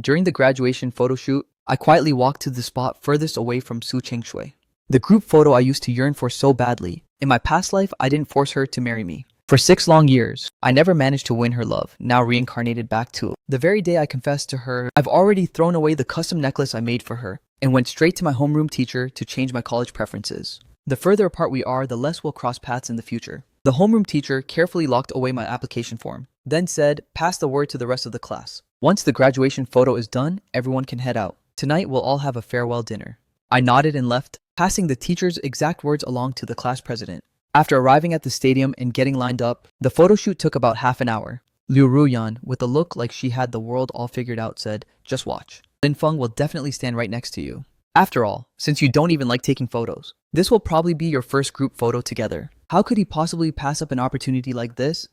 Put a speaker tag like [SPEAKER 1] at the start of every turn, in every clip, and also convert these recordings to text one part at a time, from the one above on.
[SPEAKER 1] During the graduation photo shoot, I quietly walked to the spot furthest away from Su Chengshui. The group photo I used to yearn for so badly. In my past life, I didn't force her to marry me. For 6 long years, I never managed to win her love, now reincarnated back to the very day I confessed to her. I've already thrown away the custom necklace I made for her and went straight to my homeroom teacher to change my college preferences. The further apart we are, the less we'll cross paths in the future. The homeroom teacher carefully locked away my application form, then said, "Pass the word to the rest of the class. Once the graduation photo is done, everyone can head out. Tonight we'll all have a farewell dinner." I nodded and left, passing the teacher's exact words along to the class president. After arriving at the stadium and getting lined up, the photo shoot took about half an hour. Liu Ruyan, with a look like she had the world all figured out, said, "Just watch. Lin Feng will definitely stand right next to you. After all, since you don't even like taking photos, this will probably be your first group photo together. How could he possibly pass up an opportunity like this?"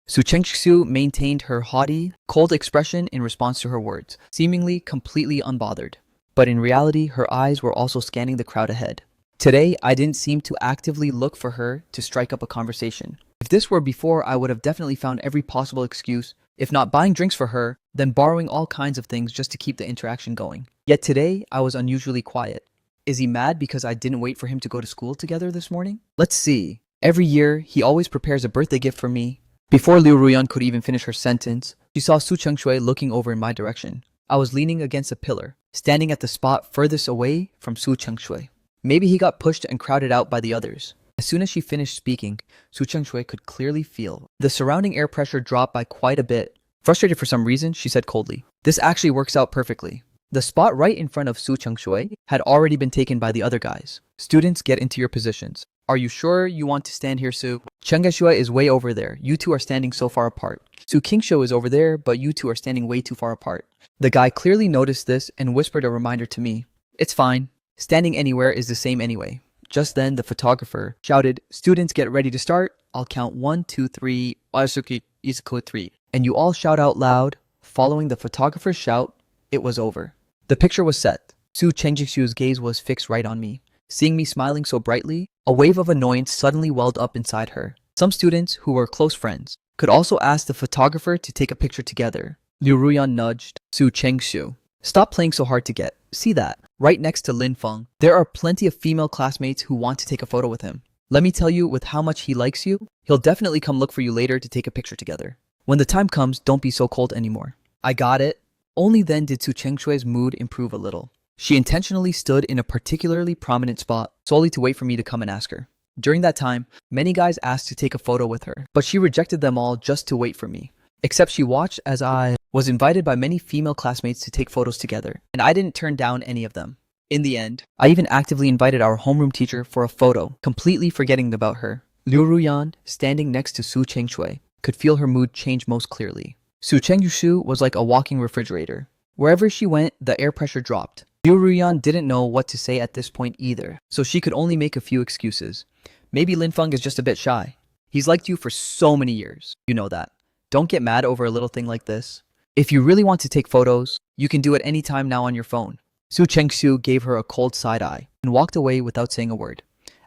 [SPEAKER 1] Su Chengshu maintained her haughty, cold expression in response to her words, seemingly completely unbothered. But in reality, her eyes were also scanning the crowd ahead. Today, I didn't seem to actively look for her to strike up a conversation. If this were before, I would have definitely found every possible excuse, if not buying drinks for her, then borrowing all kinds of things just to keep the interaction going. Yet today, I was unusually quiet. Is he mad because I didn't wait for him to go to school together this morning? Let's see. Every year, he always prepares a birthday gift for me. Before Liu Ruyan could even finish her sentence, she saw Su Chengshui looking over in my direction. I was leaning against a pillar, standing at the spot furthest away from Su Chengshui. Maybe he got pushed and crowded out by the others. As soon as she finished speaking, Su Chengshui could clearly feel the surrounding air pressure drop by quite a bit. Frustrated for some reason, she said coldly, "This actually works out perfectly." The spot right in front of Su Chengshui had already been taken by the other guys. "Students, get into your positions. Are you sure you want to stand here, Su? Chen Gaixue is way over there. You two are standing so far apart. Su Qingshu is over there, but you two are standing way too far apart." The guy clearly noticed this and whispered a reminder to me. "It's fine. Standing anywhere is the same anyway." Just then, the photographer shouted, "Students, get ready to start. I'll count 1, 2, 3, Asuki, Izuku 3. And you all shout out loud. Following the photographer's shout, it was over. The picture was set. Su Chengjixu's gaze was fixed right on me. Seeing me smiling so brightly, a wave of annoyance suddenly welled up inside her. Some students, who were close friends, could also ask the photographer to take a picture together. Liu Ruyan nudged Su Chengshu. "Stop playing so hard to get. See that? Right next to Lin Feng. There are plenty of female classmates who want to take a photo with him. Let me tell you, with how much he likes you, he'll definitely come look for you later to take a picture together. When the time comes, don't be so cold anymore." I got it. Only then did Su Chengshui's mood improve a little. She intentionally stood in a particularly prominent spot, solely to wait for me to come and ask her. During that time, many guys asked to take a photo with her, but she rejected them all just to wait for me. Except she watched as I was invited by many female classmates to take photos together, and I didn't turn down any of them. In the end, I even actively invited our homeroom teacher for a photo, completely forgetting about her. Liu Ruyan, standing next to Su Chengshui, could feel her mood change most clearly. Su Chengshu was like a walking refrigerator. Wherever she went, the air pressure dropped. Liu Ruyan didn't know what to say at this point either, so she could only make a few excuses. Maybe Lin Feng is just a bit shy. He's liked you for so many years. You know that. Don't get mad over a little thing like this. If you really want to take photos, you can do it anytime now on your phone. Su Chengshu gave her a cold side eye and walked away without saying a word.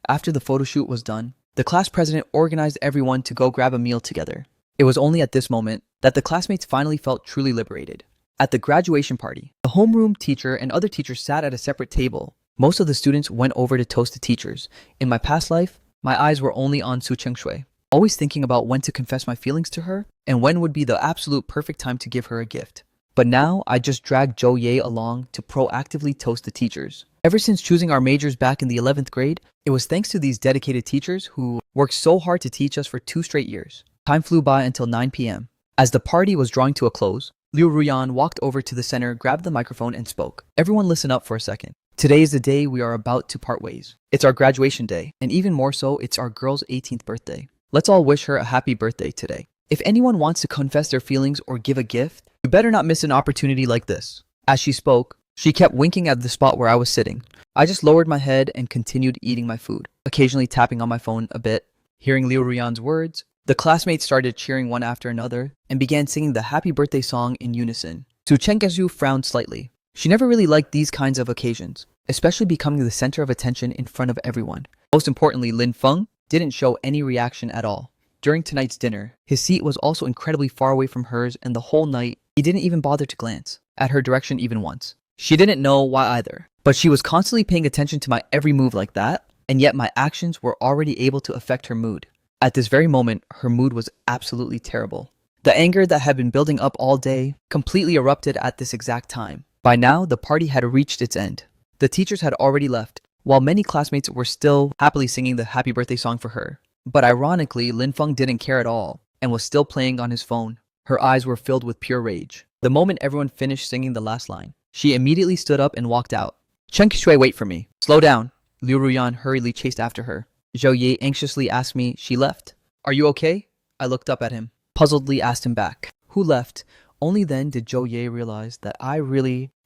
[SPEAKER 1] After the photo shoot was done, the class president organized everyone to go grab a meal together. It was only at this moment that the classmates finally felt truly liberated. At the graduation party, the homeroom teacher and other teachers sat at a separate table. Most of the students went over to toast the teachers. In my past life, my eyes were only on Su Chengshui, always thinking about when to confess my feelings to her and when would be the absolute perfect time to give her a gift. But now, I just dragged Zhou Ye along to proactively toast the teachers. Ever since choosing our majors back in the 11th grade, it was thanks to these dedicated teachers who worked so hard to teach us for 2 straight years. Time flew by until 9 p.m. As the party was drawing to a close, Liu Ruyan walked over to the center, grabbed the microphone, and spoke. "Everyone listen up for a second. Today is the day we are about to part ways. It's our graduation day, and even more so, it's our girl's 18th birthday. Let's all wish her a happy birthday today. If anyone wants to confess their feelings or give a gift, you better not miss an opportunity like this." As she spoke, she kept winking at the spot where I was sitting. I just lowered my head and continued eating my food, occasionally tapping on my phone a bit. Hearing Liu Ruyan's words, the classmates started cheering one after another and began singing the happy birthday song in unison. Su Chengshu frowned slightly. She never really liked these kinds of occasions, especially becoming the center of attention in front of everyone. Most importantly, Lin Feng didn't show any reaction at all. During tonight's dinner, his seat was also incredibly far away from hers, and the whole night, he didn't even bother to glance. at her direction even once. She didn't know why either, but she was constantly paying attention to my every move like that, and yet my actions were already able to affect her mood. At this very moment, her mood was absolutely terrible. The anger that had been building up all day completely erupted at this exact time. By now, the party had reached its end. The teachers had already left, while many classmates were still happily singing the happy birthday song for her. But ironically, Lin Feng didn't care at all and was still playing on his phone. Her eyes were filled with pure rage. The moment everyone finished singing the last line, she immediately stood up and walked out. Chen Qishui, wait for me. Slow down. Liu Ruyan hurriedly chased after her. Zhou Ye anxiously asked me, she left. Are you okay? I looked up at him, puzzledly asked him back. Who left? Only then did Zhou Ye realize that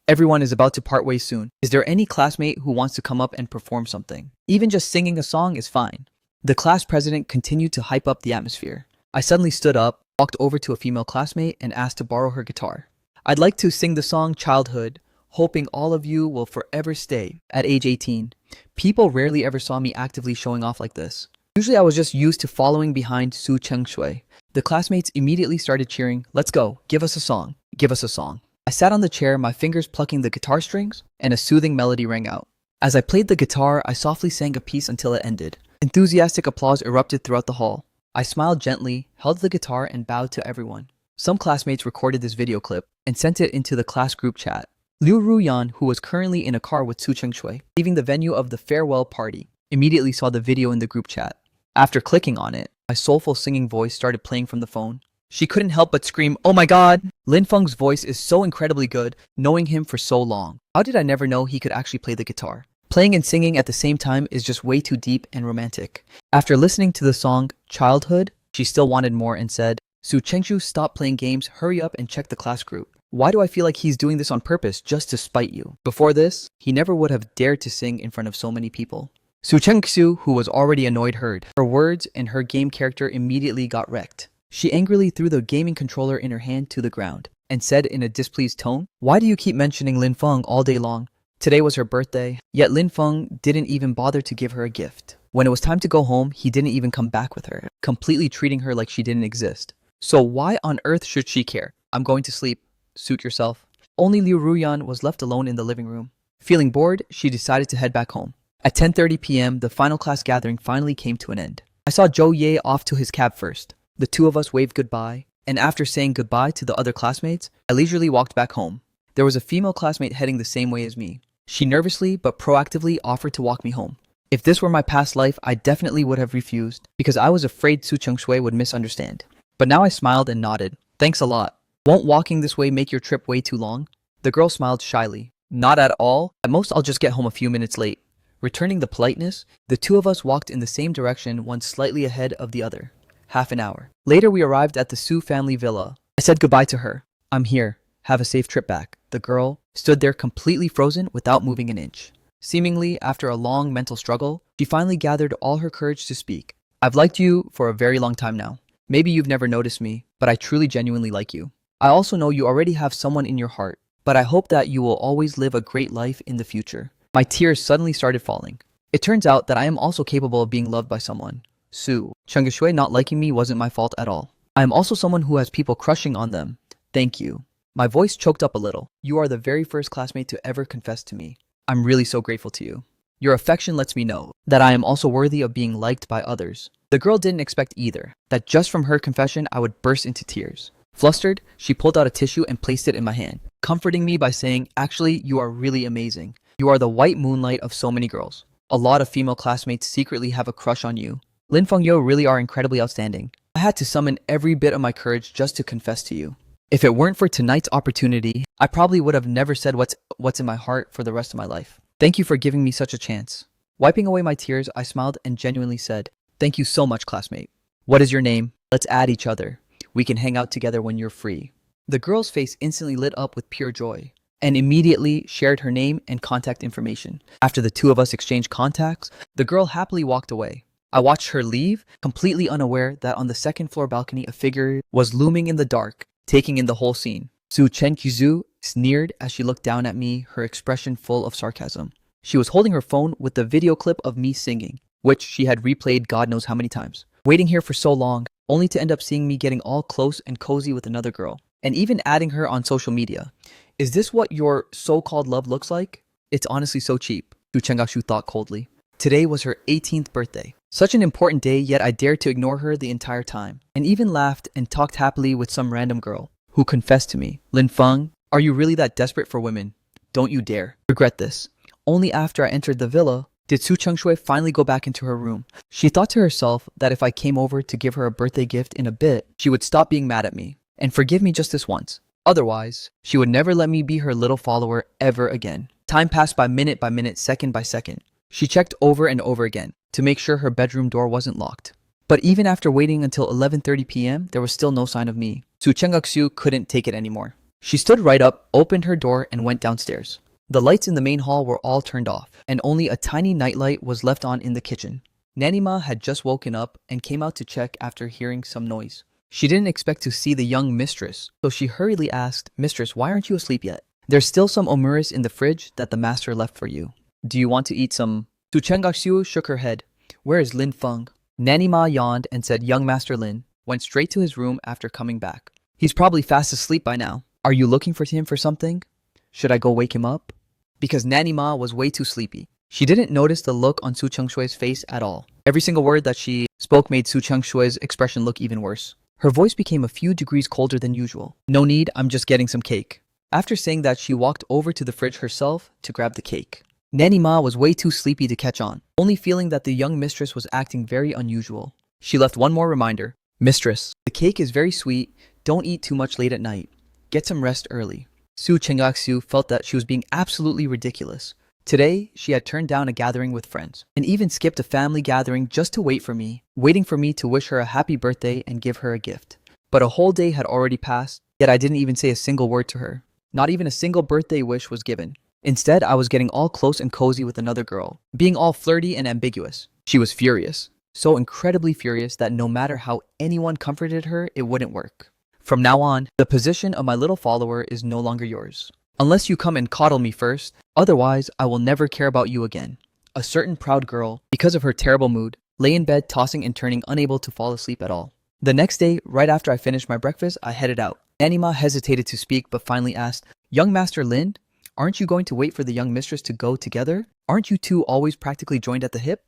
[SPEAKER 1] everyone is about to part ways soon. Is there any classmate who wants to come up and perform something? Even just singing a song is fine. The class president continued to hype up the atmosphere. I suddenly stood up, walked over to a female classmate, and asked to borrow her guitar. I'd like to sing the song Childhood, hoping all of you will forever stay. At age 18, people rarely ever saw me actively showing off like this. Usually I was just used to following behind Su Chengshui. The classmates immediately started cheering, let's go, give us a song, give us a song. I sat on the chair, my fingers plucking the guitar strings, and a soothing melody rang out. As I played the guitar, I softly sang a piece until it ended. Enthusiastic applause erupted throughout the hall. I smiled gently, held the guitar, and bowed to everyone. Some classmates recorded this video clip and sent it into the class group chat. Liu Ruyan, who was currently in a car with Su Chengshui, leaving the venue of the farewell party, immediately saw the video in the group chat. After clicking on it, my soulful singing voice started playing from the phone. She couldn't help but scream, oh my god! Lin Feng's voice is so incredibly good, knowing him for so long. How did I never know he could actually play the guitar? Playing and singing at the same time is just way too deep and romantic. After listening to the song Childhood, she still wanted more and said, Su Chengshu, stop playing games, hurry up and check the class group. Why do I feel like he's doing this on purpose just to spite you? Before this, he never would have dared to sing in front of so many people. Su Chengxiu, who was already annoyed, heard her words and her game character immediately got wrecked. She angrily threw the gaming controller in her hand to the ground and said in a displeased tone, why do you keep mentioning Lin Feng all day long? Today was her birthday, yet Lin Feng didn't even bother to give her a gift. When it was time to go home, he didn't even come back with her, completely treating her like she didn't exist. So why on earth should she care? I'm going to sleep. Suit yourself. Only Liu Ruyan was left alone in the living room. Feeling bored, she decided to head back home. At 10:30 p.m., the final class gathering finally came to an end. I saw Zhou Ye off to his cab first. The two of us waved goodbye, and after saying goodbye to the other classmates, I leisurely walked back home. There was a female classmate heading the same way as me. She nervously but proactively offered to walk me home. If this were my past life, I definitely would have refused, because I was afraid Su Chengshui would misunderstand. But now I smiled and nodded. Thanks a lot. Won't walking this way make your trip way too long? The girl smiled shyly. Not at all. At most, I'll just get home a few minutes late. Returning the politeness, the two of us walked in the same direction, one slightly ahead of the other. Half an hour. Later, we arrived at the Su family villa. I said goodbye to her. I'm here. Have a safe trip back. The girl stood there completely frozen without moving an inch. Seemingly, after a long mental struggle, she finally gathered all her courage to speak. I've liked you for a very long time now. Maybe you've never noticed me, but I truly genuinely like you. I also know you already have someone in your heart, but I hope that you will always live a great life in the future. My tears suddenly started falling. It turns out that I am also capable of being loved by someone. Su Chengshui not liking me wasn't my fault at all. I am also someone who has people crushing on them. Thank you. My voice choked up a little. You are the very first classmate to ever confess to me. I'm really so grateful to you. Your affection lets me know that I am also worthy of being liked by others. The girl didn't expect either, that just from her confession I would burst into tears. Flustered, she pulled out a tissue and placed it in my hand, comforting me by saying, actually, you are really amazing. You are the white moonlight of so many girls. A lot of female classmates secretly have a crush on you. Lin Feng Yo really are incredibly outstanding. I had to summon every bit of my courage just to confess to you. If it weren't for tonight's opportunity, I probably would have never said what's in my heart for the rest of my life. Thank you for giving me such a chance. Wiping away my tears, I smiled and genuinely said, thank you so much, classmate. What is your name? Let's add each other. We can hang out together when you're free. The girl's face instantly lit up with pure joy and immediately shared her name and contact information. After the two of us exchanged contacts, the girl happily walked away. I watched her leave, completely unaware that on the second floor balcony a figure was looming in the dark, taking in the whole scene. Su Chengshu sneered as she looked down at me, her expression full of sarcasm. She was holding her phone with the video clip of me singing, which she had replayed God knows how many times. Waiting here for so long, only to end up seeing me getting all close and cozy with another girl, and even adding her on social media. Is this what your so-called love looks like? It's honestly so cheap, Su Chenggakshu thought coldly. Today was her 18th birthday. Such an important day, yet I dared to ignore her the entire time, and even laughed and talked happily with some random girl who confessed to me. Lin Feng, are you really that desperate for women? Don't you dare regret this. Only after I entered the villa did Su Chengshui finally go back into her room. She thought to herself that if I came over to give her a birthday gift in a bit, she would stop being mad at me and forgive me just this once. Otherwise, she would never let me be her little follower ever again. Time passed by minute, second by second. She checked over and over again to make sure her bedroom door wasn't locked. But even after waiting until 11:30 p.m., there was still no sign of me. Su Chenggakshu couldn't take it anymore. She stood right up, opened her door, and went downstairs. The lights in the main hall were all turned off, and only a tiny nightlight was left on in the kitchen. Nanima had just woken up and came out to check after hearing some noise. She didn't expect to see the young mistress, so she hurriedly asked, "Mistress, why aren't you asleep yet? There's still some omuris in the fridge that the master left for you. Do you want to eat some?" Su Chenggakshu shook her head. "Where is Lin Feng?" Nanima yawned and said young Master Lin went straight to his room after coming back. "He's probably fast asleep by now. Are you looking for him for something? Should I go wake him up?" Because Nanima was way too sleepy. She didn't notice the look on Su Chengshui's face at all. Every single word that she spoke made Su Chengshui's expression look even worse. Her voice became a few degrees colder than usual. "No need, I'm just getting some cake." After saying that, she walked over to the fridge herself to grab the cake. Nanima was way too sleepy to catch on, only feeling that the young mistress was acting very unusual. She left one more reminder. "Mistress, the cake is very sweet. Don't eat too much late at night. Get some rest early." Su Chenggakshu felt that she was being absolutely ridiculous. Today, she had turned down a gathering with friends, and even skipped a family gathering just to wait for me, waiting for me to wish her a happy birthday and give her a gift. But a whole day had already passed, yet I didn't even say a single word to her. Not even a single birthday wish was given. Instead, I was getting all close and cozy with another girl, being all flirty and ambiguous. She was furious. So incredibly furious that no matter how anyone comforted her, it wouldn't work. "From now on, the position of my little follower is no longer yours. Unless you come and coddle me first, otherwise I will never care about you again." A certain proud girl, because of her terrible mood, lay in bed tossing and turning, unable to fall asleep at all. The next day, right after I finished my breakfast, I headed out. Nanima hesitated to speak but finally asked, "Young Master Lin, aren't you going to wait for the young mistress to go together? Aren't you two always practically joined at the hip?"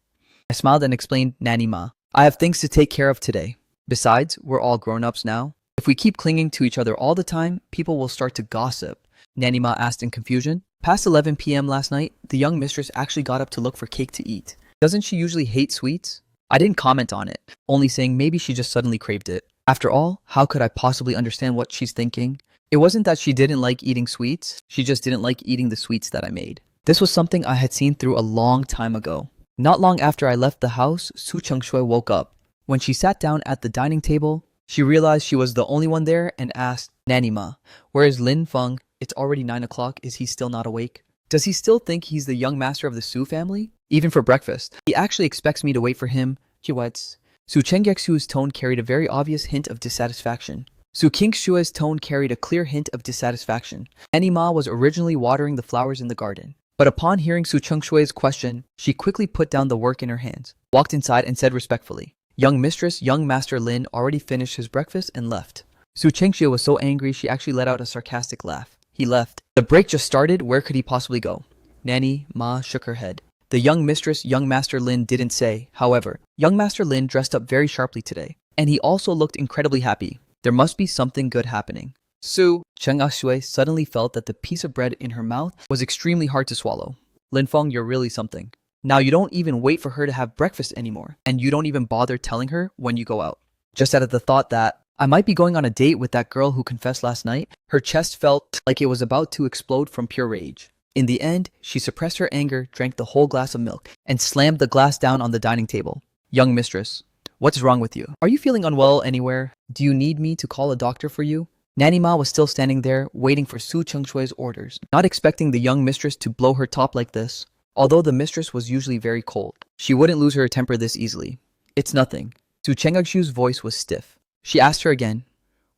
[SPEAKER 1] I smiled and explained, "Nanima, I have things to take care of today. Besides, we're all grown-ups now. If we keep clinging to each other all the time, people will start to gossip." Nanima asked in confusion. Past 11 p.m. last night, the young mistress actually got up to look for cake to eat. Doesn't she usually hate sweets? I didn't comment on it, only saying maybe she just suddenly craved it. After all, how could I possibly understand what she's thinking? It wasn't that she didn't like eating sweets, she just didn't like eating the sweets that I made. This was something I had seen through a long time ago. Not long after I left the house, Su Chengshui woke up. When she sat down at the dining table, she realized she was the only one there and asked, "Nanima, where is Lin Feng? It's already 9 o'clock. Is he still not awake? Does he still think he's the young master of the Su family? Even for breakfast, he actually expects me to wait for him." Su Chenggakshu's tone carried a very obvious hint of dissatisfaction. Su Kingshua's tone carried a clear hint of dissatisfaction. Nanima was originally watering the flowers in the garden. But upon hearing Su Chengshui's question, she quickly put down the work in her hands, walked inside and said respectfully, "Young mistress, young Master Lin already finished his breakfast and left." Su Chengxue was so angry she actually let out a sarcastic laugh. He left. The break just started, where could he possibly go? Nanny Ma shook her head. The young mistress, young Master Lin didn't say. However, young Master Lin dressed up very sharply today, and he also looked incredibly happy. There must be something good happening. Su Chengxue suddenly felt that the piece of bread in her mouth was extremely hard to swallow. "Lin Feng, you're really something. Now you don't even wait for her to have breakfast anymore, and you don't even bother telling her when you go out." Just at the thought that I might be going on a date with that girl who confessed last night, her chest felt like it was about to explode from pure rage. In the end, she suppressed her anger, drank the whole glass of milk, and slammed the glass down on the dining table. "Young mistress, what's wrong with you? Are you feeling unwell anywhere? Do you need me to call a doctor for you?" Nanima was still standing there, waiting for Su Chengshui's orders, not expecting the young mistress to blow her top like this. Although the mistress was usually very cold, she wouldn't lose her temper this easily. "It's nothing." Su Chenggakshu's voice was stiff. She asked her again.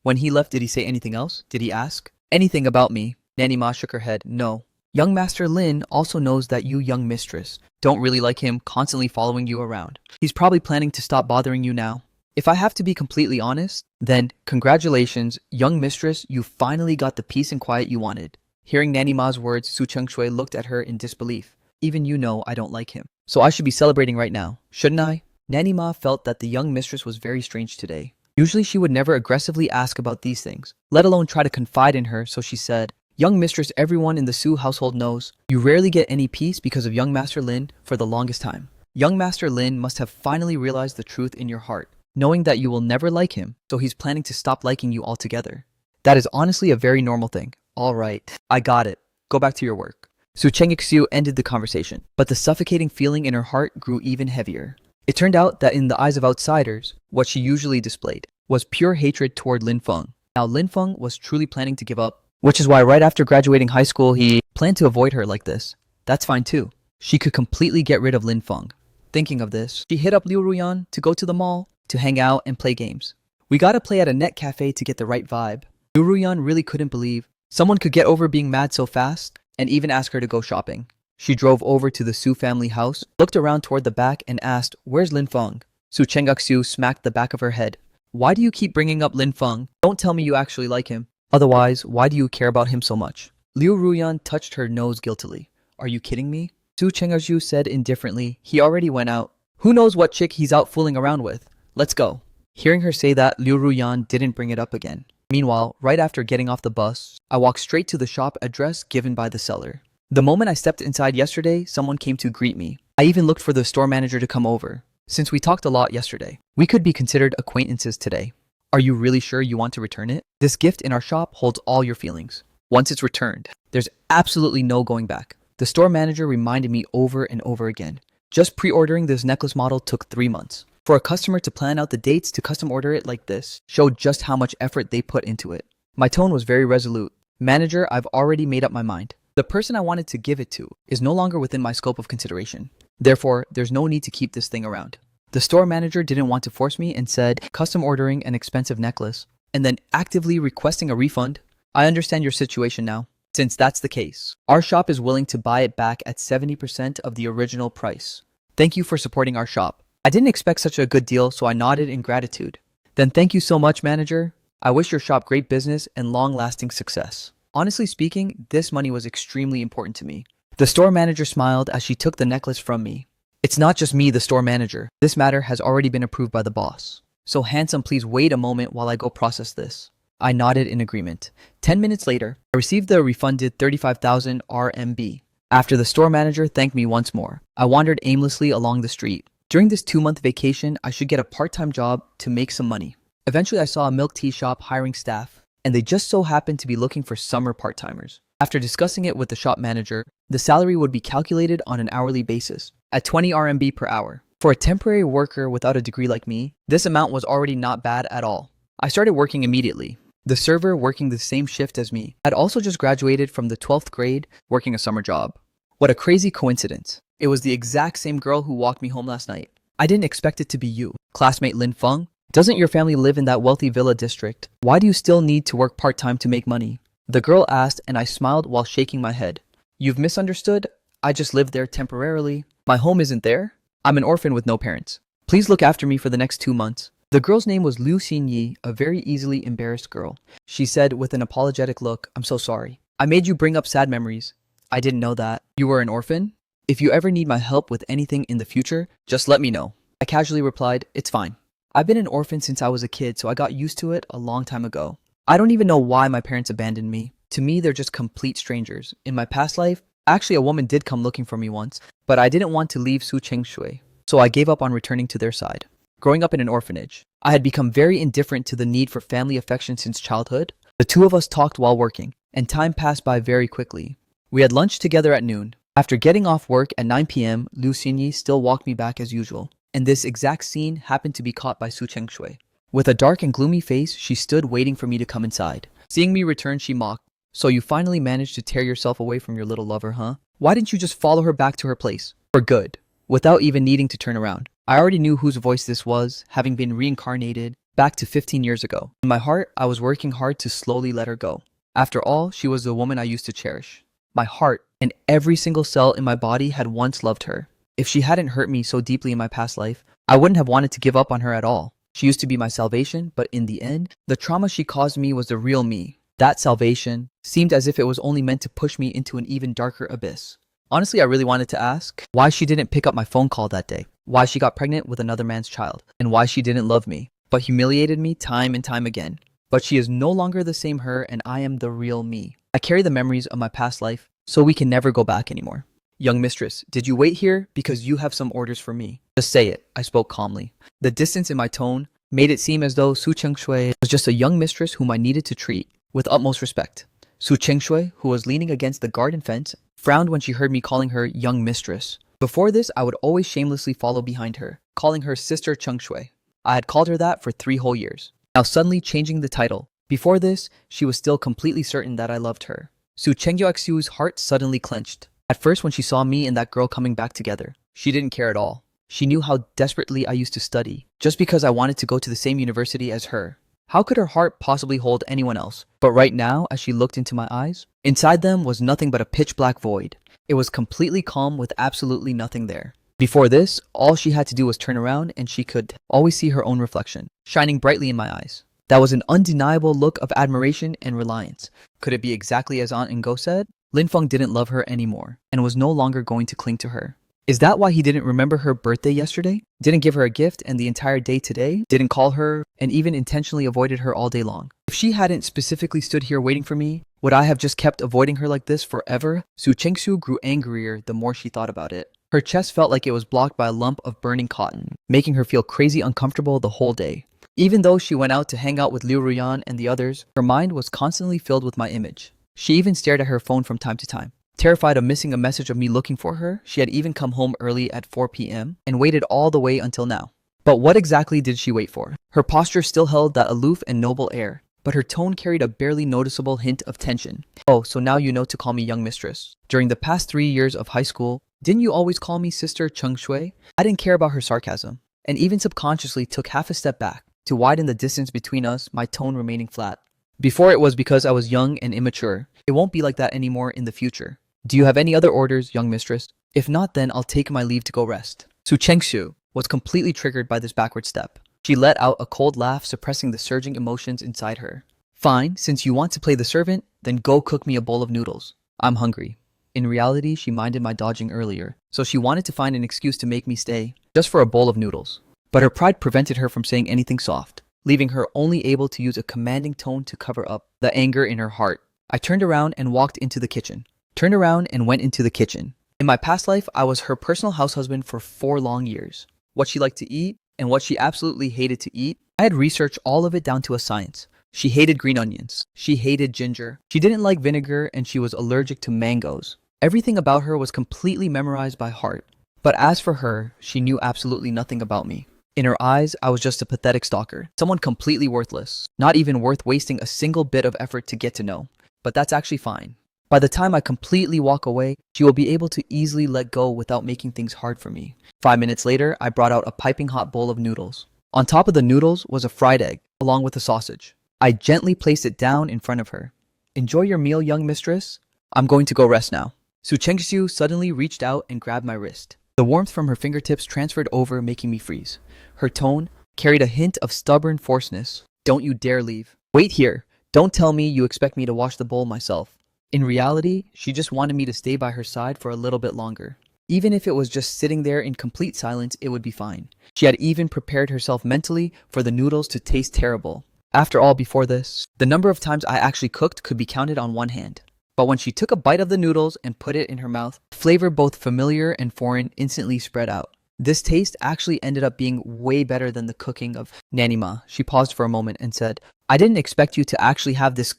[SPEAKER 1] "When he left, did he say anything else? Did he ask anything about me?" Nanima shook her head. "No. Young Master Lin also knows that you, young mistress, don't really like him constantly following you around. He's probably planning to stop bothering you now. If I have to be completely honest, then congratulations, young mistress, you finally got the peace and quiet you wanted. Hearing Nanny Ma's words, Su Chengshui looked at her in disbelief. Even you know I don't like him. So I should be celebrating right now, shouldn't I? Nanny Ma felt that the young mistress was very strange today. Usually she would never aggressively ask about these things, let alone try to confide in her, so she said, "Young mistress, everyone in the Su household knows you rarely get any peace because of young Master Lin for the longest time. Young Master Lin must have finally realized the truth in your heart, knowing that you will never like him, so he's planning to stop liking you altogether. That is honestly a very normal thing. All right, I got it. Go back to your work." Su Chengxiu ended the conversation, but the suffocating feeling in her heart grew even heavier. It turned out that in the eyes of outsiders, what she usually displayed was pure hatred toward Lin Feng. Now Lin Feng was truly planning to give up, which is why right after graduating high school he planned to avoid her like this. That's fine too. She could completely get rid of Lin Feng. Thinking of this, she hit up Liu Ruyan to go to the mall, to hang out and play games. We gotta play at a net cafe to get the right vibe. Liu Ruyan really couldn't believe someone could get over being mad so fast and even ask her to go shopping. She drove over to the Su family house, looked around toward the back and asked, "Where's Lin Feng?" Su Chengxiu smacked the back of her head. "Why do you keep bringing up Lin Feng? Don't tell me you actually like him. Otherwise, why do you care about him so much?" Liu Ruyan touched her nose guiltily. "Are you kidding me?" Su Chengxiu said indifferently, "He already went out. Who knows what chick he's out fooling around with? Let's go." Hearing her say that, Liu Ruyan didn't bring it up again. Meanwhile, right after getting off the bus, I walked straight to the shop address given by the seller. The moment I stepped inside yesterday, someone came to greet me. I even looked for the store manager to come over. Since we talked a lot yesterday, we could be considered acquaintances today. Are you really sure you want to return it? This gift in our shop holds all your feelings. Once it's returned, there's absolutely no going back. The store manager reminded me over and over again. Just pre-ordering this necklace model took 3 months. For a customer to plan out the dates to custom order it like this showed just how much effort they put into it. My tone was very resolute. "Manager, I've already made up my mind. The person I wanted to give it to is no longer within my scope of consideration. Therefore, there's no need to keep this thing around." The store manager didn't want to force me and said, "Custom ordering an expensive necklace and then actively requesting a refund? I understand your situation now. Since that's the case, our shop is willing to buy it back at 70% of the original price. Thank you for supporting our shop." I didn't expect such a good deal, so I nodded in gratitude. "Then thank you so much, manager. I wish your shop great business and long-lasting success." Honestly speaking, this money was extremely important to me. The store manager smiled as she took the necklace from me. "It's not just me, the store manager. This matter has already been approved by the boss. So handsome, please wait a moment while I go process this." I nodded in agreement. 10 minutes later, I received the refunded 35,000 RMB. After the store manager thanked me once more, I wandered aimlessly along the street. During this 2-month vacation, I should get a part-time job to make some money. Eventually, I saw a milk tea shop hiring staff, and they just so happened to be looking for summer part-timers. After discussing it with the shop manager, the salary would be calculated on an hourly basis, at 20 RMB per hour. For a temporary worker without a degree like me, this amount was already not bad at all. I started working immediately. The server working the same shift as me had also just graduated from the 12th grade working a summer job. What a crazy coincidence. It was the exact same girl who walked me home last night. I didn't expect it to be you, classmate Lin Feng. Doesn't your family live in that wealthy villa district? Why do you still need to work part-time to make money? The girl asked, and I smiled while shaking my head. You've misunderstood. I just live there temporarily. My home isn't there. I'm an orphan with no parents. Please look after me for the next 2 months. The girl's name was Liu Xinyi, a very easily embarrassed girl. She said with an apologetic look, "I'm so sorry. I made you bring up sad memories. I didn't know that. You were an orphan? If you ever need my help with anything in the future, just let me know." I casually replied, "It's fine. I've been an orphan since I was a kid, so I got used to it a long time ago. I don't even know why my parents abandoned me. To me, they're just complete strangers. In my past life, actually a woman did come looking for me once, but I didn't want to leave Su Chengshui, so I gave up on returning to their side." Growing up in an orphanage, I had become very indifferent to the need for family affection since childhood. The two of us talked while working, and time passed by very quickly. We had lunch together at noon. After getting off work at 9 p.m., Liu Xinyi still walked me back as usual, and this exact scene happened to be caught by Su Chengshui. With a dark and gloomy face, she stood waiting for me to come inside. Seeing me return, she mocked. "So you finally managed to tear yourself away from your little lover, huh? Why didn't you just follow her back to her place? For good, without even needing to turn around?" I already knew whose voice this was, having been reincarnated back to 15 years ago. In my heart, I was working hard to slowly let her go. After all, she was the woman I used to cherish. My heart and every single cell in my body had once loved her. If she hadn't hurt me so deeply in my past life, I wouldn't have wanted to give up on her at all. She used to be my salvation, but in the end, the trauma she caused me was the real me. That salvation seemed as if it was only meant to push me into an even darker abyss. Honestly, I really wanted to ask why she didn't pick up my phone call that day, why she got pregnant with another man's child, and why she didn't love me, but humiliated me time and time again. But she is no longer the same her, and I am the real me. I carry the memories of my past life, so we can never go back anymore. Young mistress, did you wait here because you have some orders for me? Just say it, I spoke calmly. The distance in my tone made it seem as though Su Chengshui was just a young mistress whom I needed to treat with utmost respect. Su Chengshui, who was leaning against the garden fence, frowned when she heard me calling her young mistress. Before this, I would always shamelessly follow behind her, calling her Sister Chengshui. I had called her that for 3 whole years. Now suddenly changing the title. Before this, she was still completely certain that I loved her. Su Chengyoxiu's heart suddenly clenched. At first, when she saw me and that girl coming back together, she didn't care at all. She knew how desperately I used to study, just because I wanted to go to the same university as her. How could her heart possibly hold anyone else? But right now, as she looked into my eyes, inside them was nothing but a pitch-black void. It was completely calm with absolutely nothing there. Before this, all she had to do was turn around and she could always see her own reflection, shining brightly in my eyes. That was an undeniable look of admiration and reliance. Could it be exactly as Aunt Ingo said? Lin Feng didn't love her anymore and was no longer going to cling to her. Is that why he didn't remember her birthday yesterday? Didn't give her a gift and the entire day today? Didn't call her and even intentionally avoided her all day long? If she hadn't specifically stood here waiting for me, would I have just kept avoiding her like this forever? Su Chengsu grew angrier the more she thought about it. Her chest felt like it was blocked by a lump of burning cotton, making her feel crazy uncomfortable the whole day. Even though she went out to hang out with Liu Ruyan and the others, her mind was constantly filled with my image. She even stared at her phone from time to time. Terrified of missing a message of me looking for her, she had even come home early at 4 p.m. and waited all the way until now. But what exactly did she wait for? Her posture still held that aloof and noble air, but her tone carried a barely noticeable hint of tension. Oh, so now you know to call me young mistress. During the past 3 years of high school, didn't you always call me Sister Cheng Shui? I didn't care about her sarcasm, and even subconsciously took half a step back to widen the distance between us, my tone remaining flat. Before it was because I was young and immature. It won't be like that anymore in the future. Do you have any other orders, young mistress? If not, then I'll take my leave to go rest. Su Chengxiu was completely triggered by this backward step. She let out a cold laugh, suppressing the surging emotions inside her. Fine, since you want to play the servant, then go cook me a bowl of noodles. I'm hungry. In reality, she minded my dodging earlier, so she wanted to find an excuse to make me stay, just for a bowl of noodles. But her pride prevented her from saying anything soft, leaving her only able to use a commanding tone to cover up the anger in her heart. I turned around and walked into the kitchen. In my past life, I was her personal house husband for 4 long years. What she liked to eat and what she absolutely hated to eat, I had researched all of it down to a science. She hated green onions. She hated ginger. She didn't like vinegar and she was allergic to mangoes. Everything about her was completely memorized by heart. But as for her, she knew absolutely nothing about me. In her eyes, I was just a pathetic stalker, someone completely worthless, not even worth wasting a single bit of effort to get to know. But that's actually fine. By the time I completely walk away, she will be able to easily let go without making things hard for me. 5 minutes later, I brought out a piping hot bowl of noodles. On top of the noodles was a fried egg, along with a sausage. I gently placed it down in front of her. Enjoy your meal, young mistress. I'm going to go rest now. Su Chengxiu suddenly reached out and grabbed my wrist. The warmth from her fingertips transferred over, making me freeze. Her tone carried a hint of stubborn forceness. Don't you dare leave. Wait here. Don't tell me you expect me to wash the bowl myself. In reality, she just wanted me to stay by her side for a little bit longer. Even if it was just sitting there in complete silence, it would be fine. She had even prepared herself mentally for the noodles to taste terrible. After all, before this, the number of times I actually cooked could be counted on one hand. But when she took a bite of the noodles and put it in her mouth, flavor both familiar and foreign instantly spread out. This taste actually ended up being way better than the cooking of Nanima. She paused for a moment and said, I didn't expect you to actually have this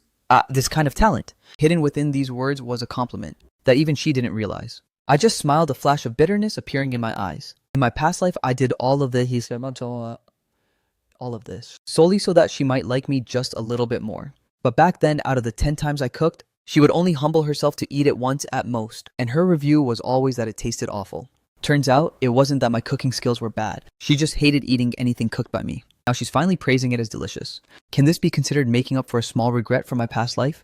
[SPEAKER 1] kind of talent. Hidden within these words was a compliment that even she didn't realize. I just smiled, a flash of bitterness appearing in my eyes. In my past life, I did all of this solely so that she might like me just a little bit more. But back then, out of the 10 times I cooked, she would only humble herself to eat it once at most, and her review was always that it tasted awful. Turns out, it wasn't that my cooking skills were bad. She just hated eating anything cooked by me. Now she's finally praising it as delicious. Can this be considered making up for a small regret from my past life?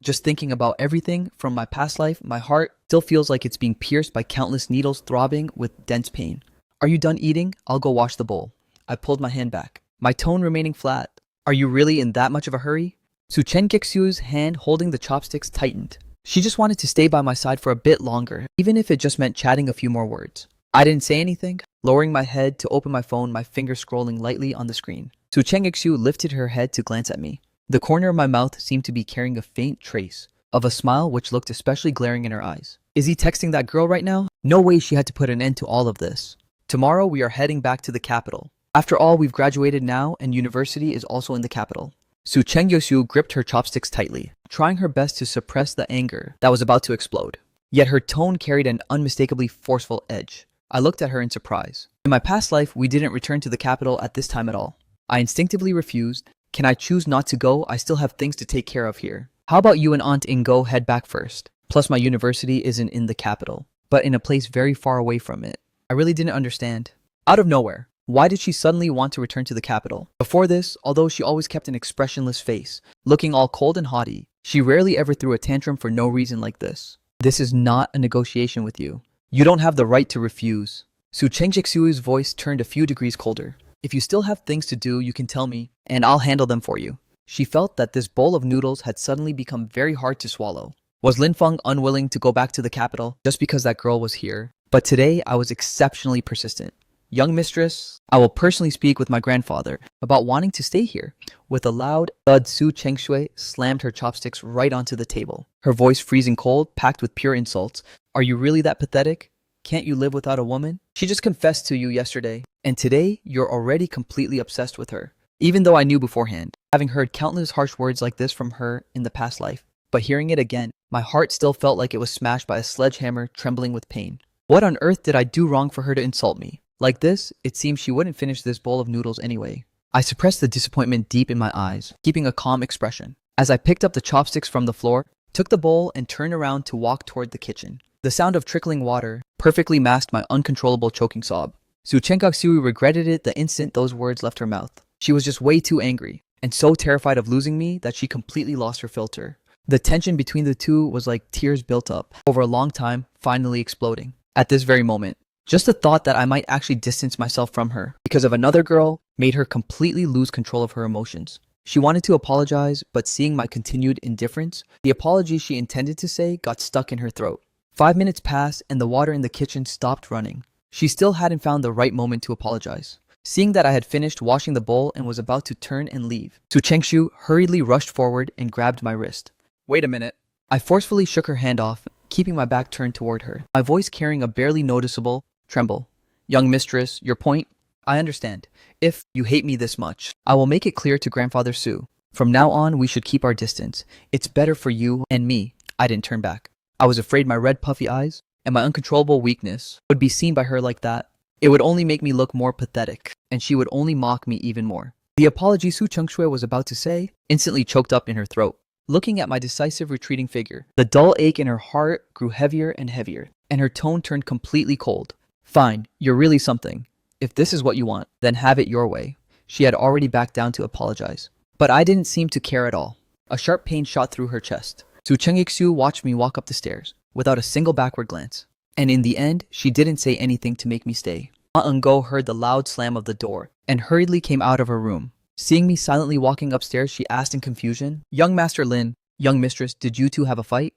[SPEAKER 1] Just thinking about everything from my past life, my heart still feels like it's being pierced by countless needles throbbing with dense pain. Are you done eating? I'll go wash the bowl. I pulled my hand back, my tone remaining flat. Are you really in that much of a hurry? Su Chen-giksu's hand holding the chopsticks tightened. She just wanted to stay by my side for a bit longer, even if it just meant chatting a few more words. I didn't say anything, lowering my head to open my phone, my finger scrolling lightly on the screen. Su Chen-giksu lifted her head to glance at me. The corner of my mouth seemed to be carrying a faint trace of a smile which looked especially glaring in her eyes. Is he texting that girl right now? No way she had to put an end to all of this. Tomorrow we are heading back to the capital. After all, we've graduated now and university is also in the capital. Su Chen-giksu gripped her chopsticks tightly, trying her best to suppress the anger that was about to explode. Yet her tone carried an unmistakably forceful edge. I looked at her in surprise. In my past life, we didn't return to the capital at this time at all. I instinctively refused. Can I choose not to go? I still have things to take care of here. How about you and Aunt Ingo head back first? Plus my university isn't in the capital, but in a place very far away from it. I really didn't understand. Out of nowhere, why did she suddenly want to return to the capital? Before this, although she always kept an expressionless face, looking all cold and haughty, she rarely ever threw a tantrum for no reason like this. This is not a negotiation with you. You don't have the right to refuse. Su Chen-giksu's voice turned a few degrees colder. If you still have things to do, you can tell me, and I'll handle them for you. She felt that this bowl of noodles had suddenly become very hard to swallow. Was Lin Feng unwilling to go back to the capital just because that girl was here? But today, I was exceptionally persistent. Young mistress, I will personally speak with my grandfather about wanting to stay here. With a loud thud, Su Chengshui slammed her chopsticks right onto the table. Her voice freezing cold, packed with pure insults. Are you really that pathetic? Can't you live without a woman? She just confessed to you yesterday, and today you're already completely obsessed with her. Even though I knew beforehand, having heard countless harsh words like this from her in the past life, but hearing it again, my heart still felt like it was smashed by a sledgehammer, trembling with pain. What on earth did I do wrong for her to insult me? Like this, it seemed she wouldn't finish this bowl of noodles anyway. I suppressed the disappointment deep in my eyes, keeping a calm expression. As I picked up the chopsticks from the floor, took the bowl and turned around to walk toward the kitchen. The sound of trickling water perfectly masked my uncontrollable choking sob. Su Chen-giksu regretted it the instant those words left her mouth. She was just way too angry, and so terrified of losing me that she completely lost her filter. The tension between the two was like tears built up over a long time, finally exploding. At this very moment, just the thought that I might actually distance myself from her because of another girl made her completely lose control of her emotions. She wanted to apologize, but seeing my continued indifference, the apology she intended to say got stuck in her throat. 5 minutes passed and the water in the kitchen stopped running. She still hadn't found the right moment to apologize. Seeing that I had finished washing the bowl and was about to turn and leave, Su Chengshu hurriedly rushed forward and grabbed my wrist. Wait a minute. I forcefully shook her hand off, keeping my back turned toward her, my voice carrying a barely noticeable tremble. Young mistress, your point? I understand. If you hate me this much, I will make it clear to Grandfather Su. From now on, we should keep our distance. It's better for you and me. I didn't turn back. I was afraid my red puffy eyes and my uncontrollable weakness would be seen by her like that. It would only make me look more pathetic, and she would only mock me even more. The apology Su Chengshui was about to say instantly choked up in her throat. Looking at my decisive retreating figure, the dull ache in her heart grew heavier and heavier, and her tone turned completely cold. Fine, you're really something. If this is what you want, then have it your way. She had already backed down to apologize. But I didn't seem to care at all. A sharp pain shot through her chest. Su Chen-giksu watched me walk up the stairs, without a single backward glance. And in the end, she didn't say anything to make me stay. Aunt Ngo heard the loud slam of the door, and hurriedly came out of her room. Seeing me silently walking upstairs, she asked in confusion, Young Master Lin, young mistress, did you two have a fight?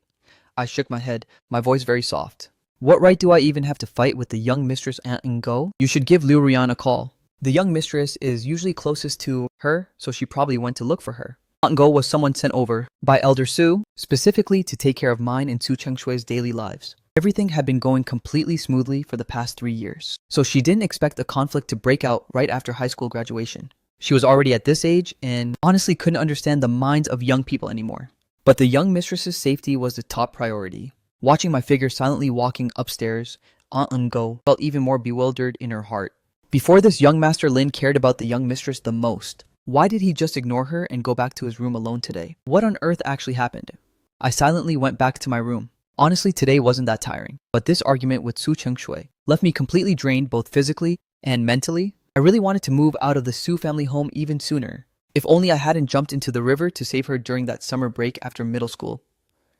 [SPEAKER 1] I shook my head, my voice very soft. What right do I even have to fight with the young mistress Aunt Ngo? You should give Liu Rian a call. The young mistress is usually closest to her, so she probably went to look for her. Aunt Ngo was someone sent over by Elder Su, specifically to take care of mine and Su Chengshui's daily lives. Everything had been going completely smoothly for the past 3 years, so she didn't expect a conflict to break out right after high school graduation. She was already at this age and honestly couldn't understand the minds of young people anymore. But the young mistress's safety was the top priority. Watching my figure silently walking upstairs, Aunt Ngo felt even more bewildered in her heart. Before this, young Master Lin cared about the young mistress the most. Why did he just ignore her and go back to his room alone today? What on earth actually happened? I silently went back to my room. Honestly, today wasn't that tiring, but this argument with Su Chengshui left me completely drained both physically and mentally. I really wanted to move out of the Su family home even sooner. If only I hadn't jumped into the river to save her during that summer break after middle school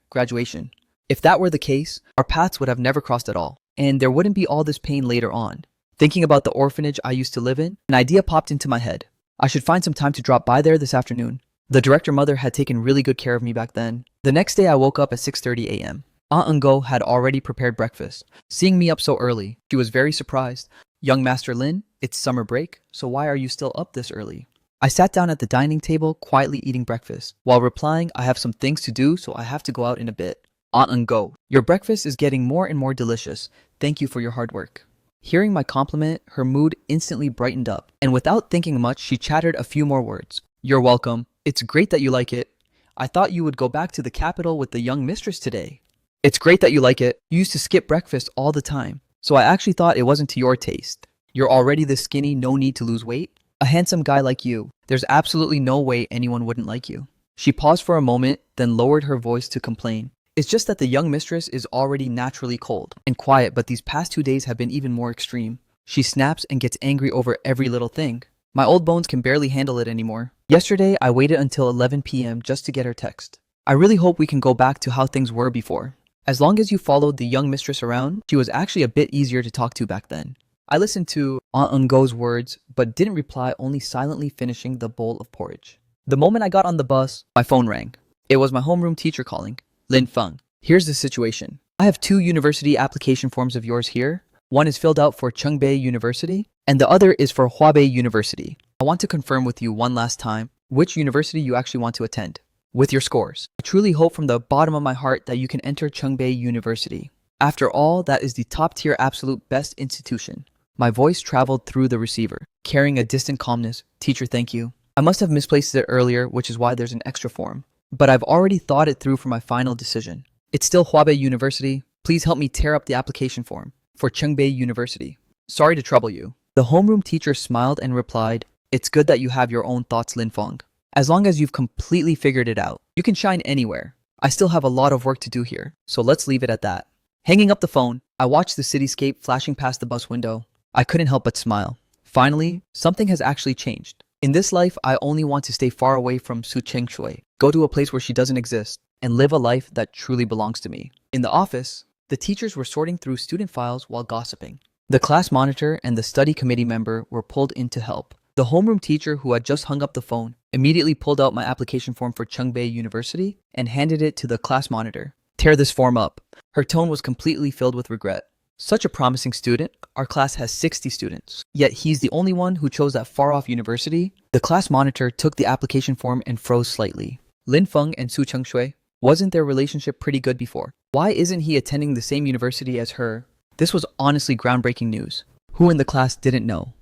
[SPEAKER 1] graduation. If that were the case, our paths would have never crossed at all, and there wouldn't be all this pain later on. Thinking about the orphanage I used to live in, an idea popped into my head. I should find some time to drop by there this afternoon. The director mother had taken really good care of me back then. The next day I woke up at 6:30 a.m. Aunt Ngo had already prepared breakfast. Seeing me up so early, she was very surprised. Young Master Lin, it's summer break, so why are you still up this early? I sat down at the dining table, quietly eating breakfast, while replying, I have some things to do, so I have to go out in a bit. Aunt Ngo, your breakfast is getting more and more delicious. Thank you for your hard work. Hearing my compliment, her mood instantly brightened up, and without thinking much, she chattered a few more words. You're welcome. It's great that you like it. I thought you would go back to the capital with the young mistress today. It's great that you like it. You used to skip breakfast all the time, so I actually thought it wasn't to your taste. You're already this skinny, no need to lose weight. A handsome guy like you, there's absolutely no way anyone wouldn't like you. She paused for a moment, then lowered her voice to complain. It's just that the young mistress is already naturally cold and quiet, but these past 2 days have been even more extreme. She snaps and gets angry over every little thing. My old bones can barely handle it anymore. Yesterday, I waited until 11 p.m. just to get her text. I really hope we can go back to how things were before. As long as you followed the young mistress around, she was actually a bit easier to talk to back then. I listened to Aunt Ngo's words, but didn't reply, only silently finishing the bowl of porridge. The moment I got on the bus, my phone rang. It was my homeroom teacher calling. Lin Feng, here's the situation. I have 2 university application forms of yours here. One is filled out for Chungbei University, and the other is for Huabei University. I want to confirm with you one last time which university you actually want to attend. With your scores, I truly hope from the bottom of my heart that you can enter Chungbei University. After all, that is the top-tier absolute best institution. My voice traveled through the receiver, carrying a distant calmness. Teacher, thank you. I must have misplaced it earlier, which is why there's an extra form. But I've already thought it through for my final decision. It's still Huabei University. Please help me tear up the application form for Chungbei University. Sorry to trouble you. The homeroom teacher smiled and replied, it's good that you have your own thoughts, Lin Feng. As long as you've completely figured it out, you can shine anywhere. I still have a lot of work to do here, so let's leave it at that. Hanging up the phone, I watched the cityscape flashing past the bus window. I couldn't help but smile. Finally, something has actually changed. In this life, I only want to stay far away from Su Chengshui, go to a place where she doesn't exist, and live a life that truly belongs to me. In the office, the teachers were sorting through student files while gossiping. The class monitor and the study committee member were pulled in to help. The homeroom teacher, who had just hung up the phone, immediately pulled out my application form for Chungbei University and handed it to the class monitor. Tear this form up. Her tone was completely filled with regret. Such a promising student. Our class has 60 students, yet he's the only one who chose that far-off university. The class monitor took the application form and froze slightly. Lin Feng and Su Chengshui, wasn't their relationship pretty good before? Why isn't he attending the same university as her? This was honestly groundbreaking news. Who in the class didn't know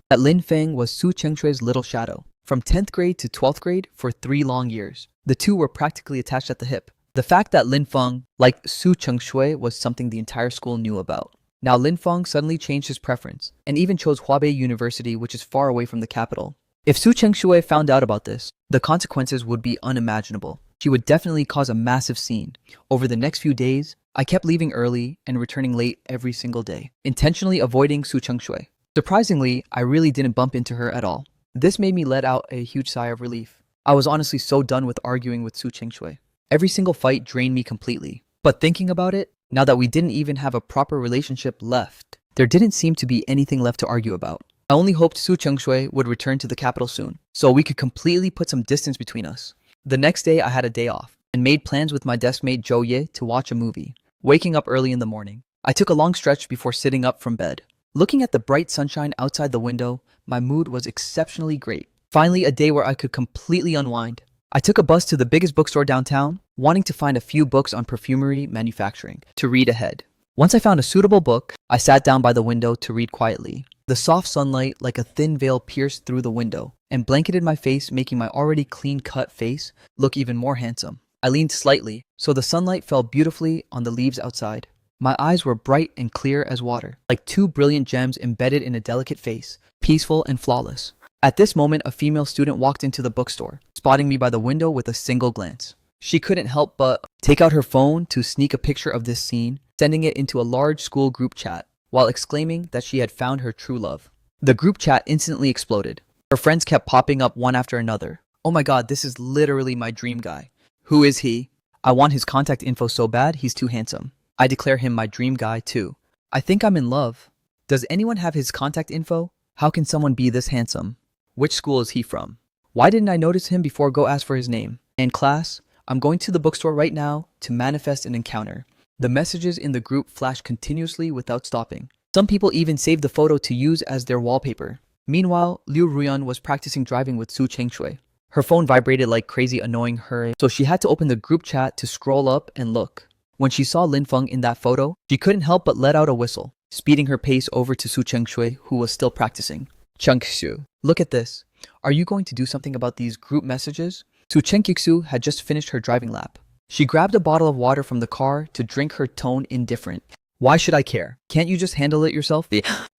[SPEAKER 1] that Lin Feng was Su Chengshui's little shadow? From 10th grade to 12th grade for 3 long years, the two were practically attached at the hip. The fact that Lin Feng liked Su Chengshui was something the entire school knew about. Now Lin Feng suddenly changed his preference and even chose Huabei University, which is far away from the capital. If Su Chengshui found out about this, the consequences would be unimaginable. She would definitely cause a massive scene. Over the next few days, I kept leaving early and returning late every single day, intentionally avoiding Su Chengshui. Surprisingly, I really didn't bump into her at all. This made me let out a huge sigh of relief. I was honestly so done with arguing with Su Chengshui. Every single fight drained me completely. But thinking about it, now that we didn't even have a proper relationship left, there didn't seem to be anything left to argue about. I only hoped Su Chengshui would return to the capital soon, so we could completely put some distance between us. The next day, I had a day off, and made plans with my deskmate Zhou Ye to watch a movie. Waking up early in the morning, I took a long stretch before sitting up from bed. Looking at the bright sunshine outside the window, my mood was exceptionally great. Finally, a day where I could completely unwind. I took a bus to the biggest bookstore downtown, wanting to find a few books on perfumery manufacturing to read ahead. Once I found a suitable book, I sat down by the window to read quietly. The soft sunlight, like a thin veil, pierced through the window and blanketed my face, making my already clean-cut face look even more handsome. I leaned slightly, so the sunlight fell beautifully on the leaves outside. My eyes were bright and clear as water, like 2 brilliant gems embedded in a delicate face, peaceful and flawless. At this moment, a female student walked into the bookstore, spotting me by the window with a single glance. She couldn't help but take out her phone to sneak a picture of this scene, sending it into a large school group chat, while exclaiming that she had found her true love. The group chat instantly exploded. Her friends kept popping up one after another. Oh my god, this is literally my dream guy. Who is he? I want his contact info so bad, he's too handsome. I declare him my dream guy too. I think I'm in love. Does anyone have his contact info? How can someone be this handsome? Which school is he from? Why didn't I notice him before go ask for his name? In class, I'm going to the bookstore right now to manifest an encounter. The messages in the group flash continuously without stopping. Some people even save the photo to use as their wallpaper. Meanwhile, Liu Ruyan was practicing driving with Su Chengshui. Her phone vibrated like crazy, annoying her, so she had to open the group chat to scroll up and look. When she saw Lin Feng in that photo, she couldn't help but let out a whistle, speeding her pace over to Su Chengshui, who was still practicing. Chengshu, look at this. Are you going to do something about these group messages? Su Chengshu had just finished her driving lap. She grabbed a bottle of water from the car to drink, her tone indifferent. Why should I care? Can't you just handle it yourself?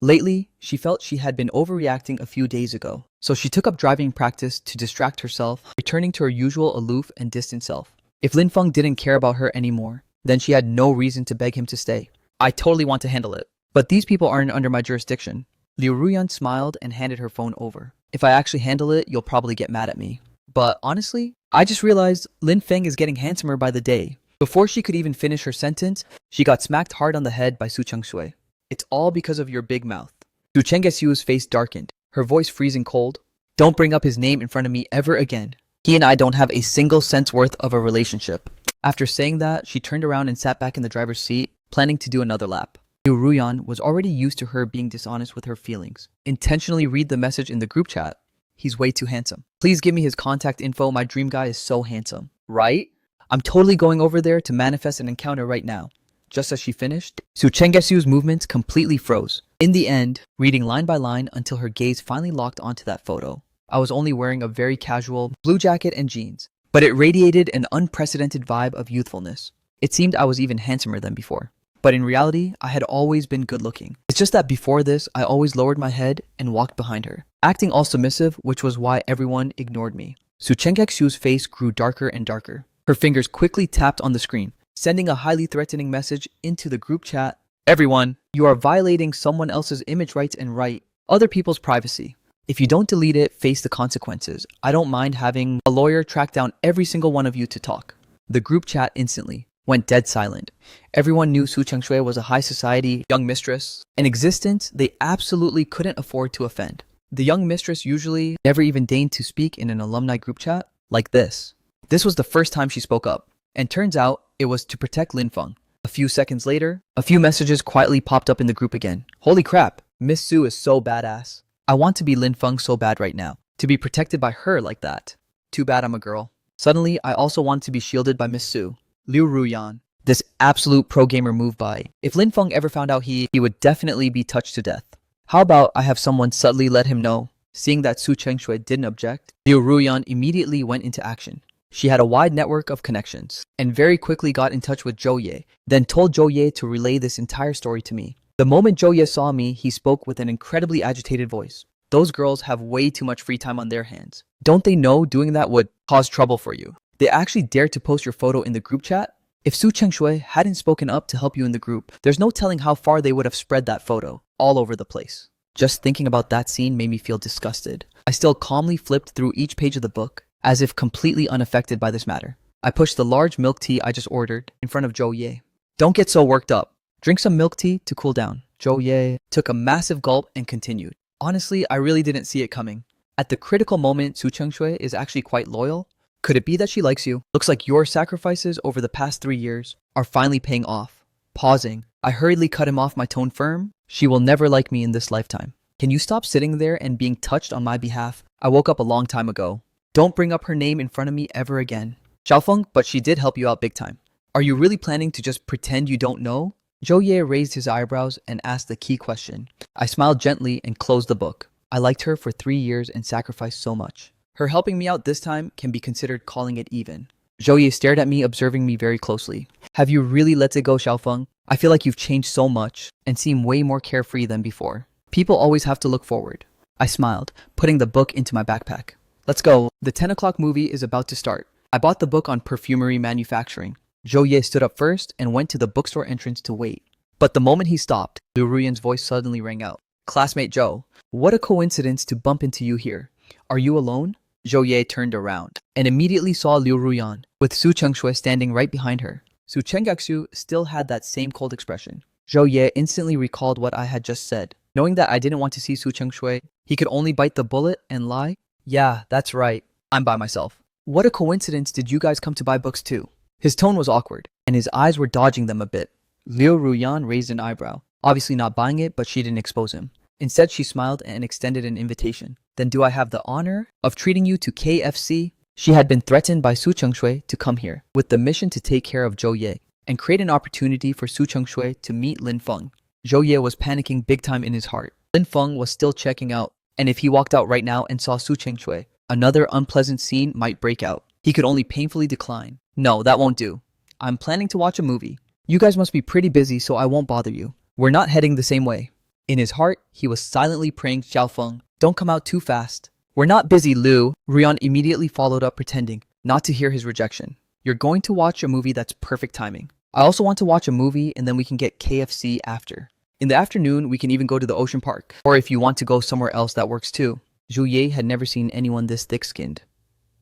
[SPEAKER 1] Lately, she felt she had been overreacting a few days ago, so she took up driving practice to distract herself, returning to her usual aloof and distant self. If Lin Feng didn't care about her anymore, then she had no reason to beg him to stay. I totally want to handle it, but these people aren't under my jurisdiction. Liu Ruyan smiled and handed her phone over. If I actually handle it, you'll probably get mad at me. But honestly, I just realized Lin Feng is getting handsomer by the day. Before she could even finish her sentence, she got smacked hard on the head by Su Chengshui. It's all because of your big mouth. Su Chengsu's face darkened, her voice freezing cold. Don't bring up his name in front of me ever again. He and I don't have a single cent's worth of a relationship. After saying that, she turned around and sat back in the driver's seat, planning to do another lap. Liu Ruyan was already used to her being dishonest with her feelings. Intentionally read the message in the group chat. He's way too handsome. Please give me his contact info. My dream guy is so handsome. Right? I'm totally going over there to manifest an encounter right now. Just as she finished, Su Chengsu's movements completely froze. In the end, reading line by line until her gaze finally locked onto that photo. I was only wearing a very casual blue jacket and jeans, but it radiated an unprecedented vibe of youthfulness. It seemed I was even handsomer than before. But in reality, I had always been good looking. It's just that before this, I always lowered my head and walked behind her, acting all submissive, which was why everyone ignored me. Su Chengsu's face grew darker and darker. Her fingers quickly tapped on the screen, sending a highly threatening message into the group chat. Everyone, you are violating someone else's image rights and other people's privacy. If you don't delete it, face the consequences. I don't mind having a lawyer track down every single one of you to talk. The group chat instantly went dead silent. Everyone knew Su Chengshui was a high society young mistress, an existence they absolutely couldn't afford to offend. The young mistress usually never even deigned to speak in an alumni group chat like this. This was the first time she spoke up, and turns out it was to protect Lin Feng. A few seconds later, a few messages quietly popped up in the group again. Holy crap, Miss Su is so badass. I want to be Lin Feng so bad right now, to be protected by her like that. Too bad I'm a girl. Suddenly, I also want to be shielded by Miss Su. Liu Ruyan, this absolute pro-gamer move by. If Lin Feng ever found out he would definitely be touched to death. How about I have someone subtly let him know? Seeing that Su Chengshui didn't object, Liu Ruyan immediately went into action. She had a wide network of connections, and very quickly got in touch with Zhou Ye, then told Zhou Ye to relay this entire story to me. The moment Zhou Ye saw me, he spoke with an incredibly agitated voice. Those girls have way too much free time on their hands. Don't they know doing that would cause trouble for you? They actually dared to post your photo in the group chat? If Su Chengshui hadn't spoken up to help you in the group, there's no telling how far they would have spread that photo all over the place. Just thinking about that scene made me feel disgusted. I still calmly flipped through each page of the book, as if completely unaffected by this matter. I pushed the large milk tea I just ordered in front of Zhou Ye. Don't get so worked up. Drink some milk tea to cool down. Zhou Ye took a massive gulp and continued. Honestly, I really didn't see it coming. At the critical moment, Su Chengshui is actually quite loyal. Could it be that she likes you? Looks like your sacrifices over the past 3 years are finally paying off. Pausing, I hurriedly cut him off, my tone firm. She will never like me in this lifetime. Can you stop sitting there and being touched on my behalf? I woke up a long time ago. Don't bring up her name in front of me ever again. Xiaofeng, but she did help you out big time. Are you really planning to just pretend you don't know? Zhou Ye raised his eyebrows and asked the key question. I smiled gently and closed the book. I liked her for 3 years and sacrificed so much. Her helping me out this time can be considered calling it even. Zhou Ye stared at me, observing me very closely. Have you really let it go, Xiaofeng? I feel like you've changed so much and seem way more carefree than before. People always have to look forward. I smiled, putting the book into my backpack. Let's go. The 10 o'clock movie is about to start. I bought the book on perfumery manufacturing. Zhou Ye stood up first and went to the bookstore entrance to wait. But the moment he stopped, Liu Ruyan's voice suddenly rang out. Classmate Zhou, what a coincidence to bump into you here. Are you alone? Zhou Ye turned around and immediately saw Liu Ruyan, with Su Chengshui standing right behind her. Su Chengxu still had that same cold expression. Zhou Ye instantly recalled what I had just said. knowing that I didn't want to see Su Chengshui, he could only bite the bullet and lie? Yeah, that's right. I'm by myself. What a coincidence did you guys come to buy books too? His tone was awkward, and his eyes were dodging them a bit. Liu Ruyan raised an eyebrow, obviously not buying it, but she didn't expose him. Instead, she smiled and extended an invitation. Then do I have the honor of treating you to KFC? She had been threatened by Su Chengshui to come here with the mission to take care of Zhou Ye and create an opportunity for Su Chengshui to meet Lin Feng. Zhou Ye was panicking big time in his heart. Lin Feng was still checking out, and if he walked out right now and saw Su Chengshui, another unpleasant scene might break out. He could only painfully decline. No, that won't do. I'm planning to watch a movie. You guys must be pretty busy, so I won't bother you. We're not heading the same way. In his heart, he was silently praying Xiao Feng, don't come out too fast. We're not busy, Liu. Rian immediately followed up, pretending not to hear his rejection. You're going to watch a movie, that's perfect timing. I also want to watch a movie and then we can get KFC after. In the afternoon, we can even go to the ocean park. Or if you want to go somewhere else, that works too. Zhu Ye had never seen anyone this thick-skinned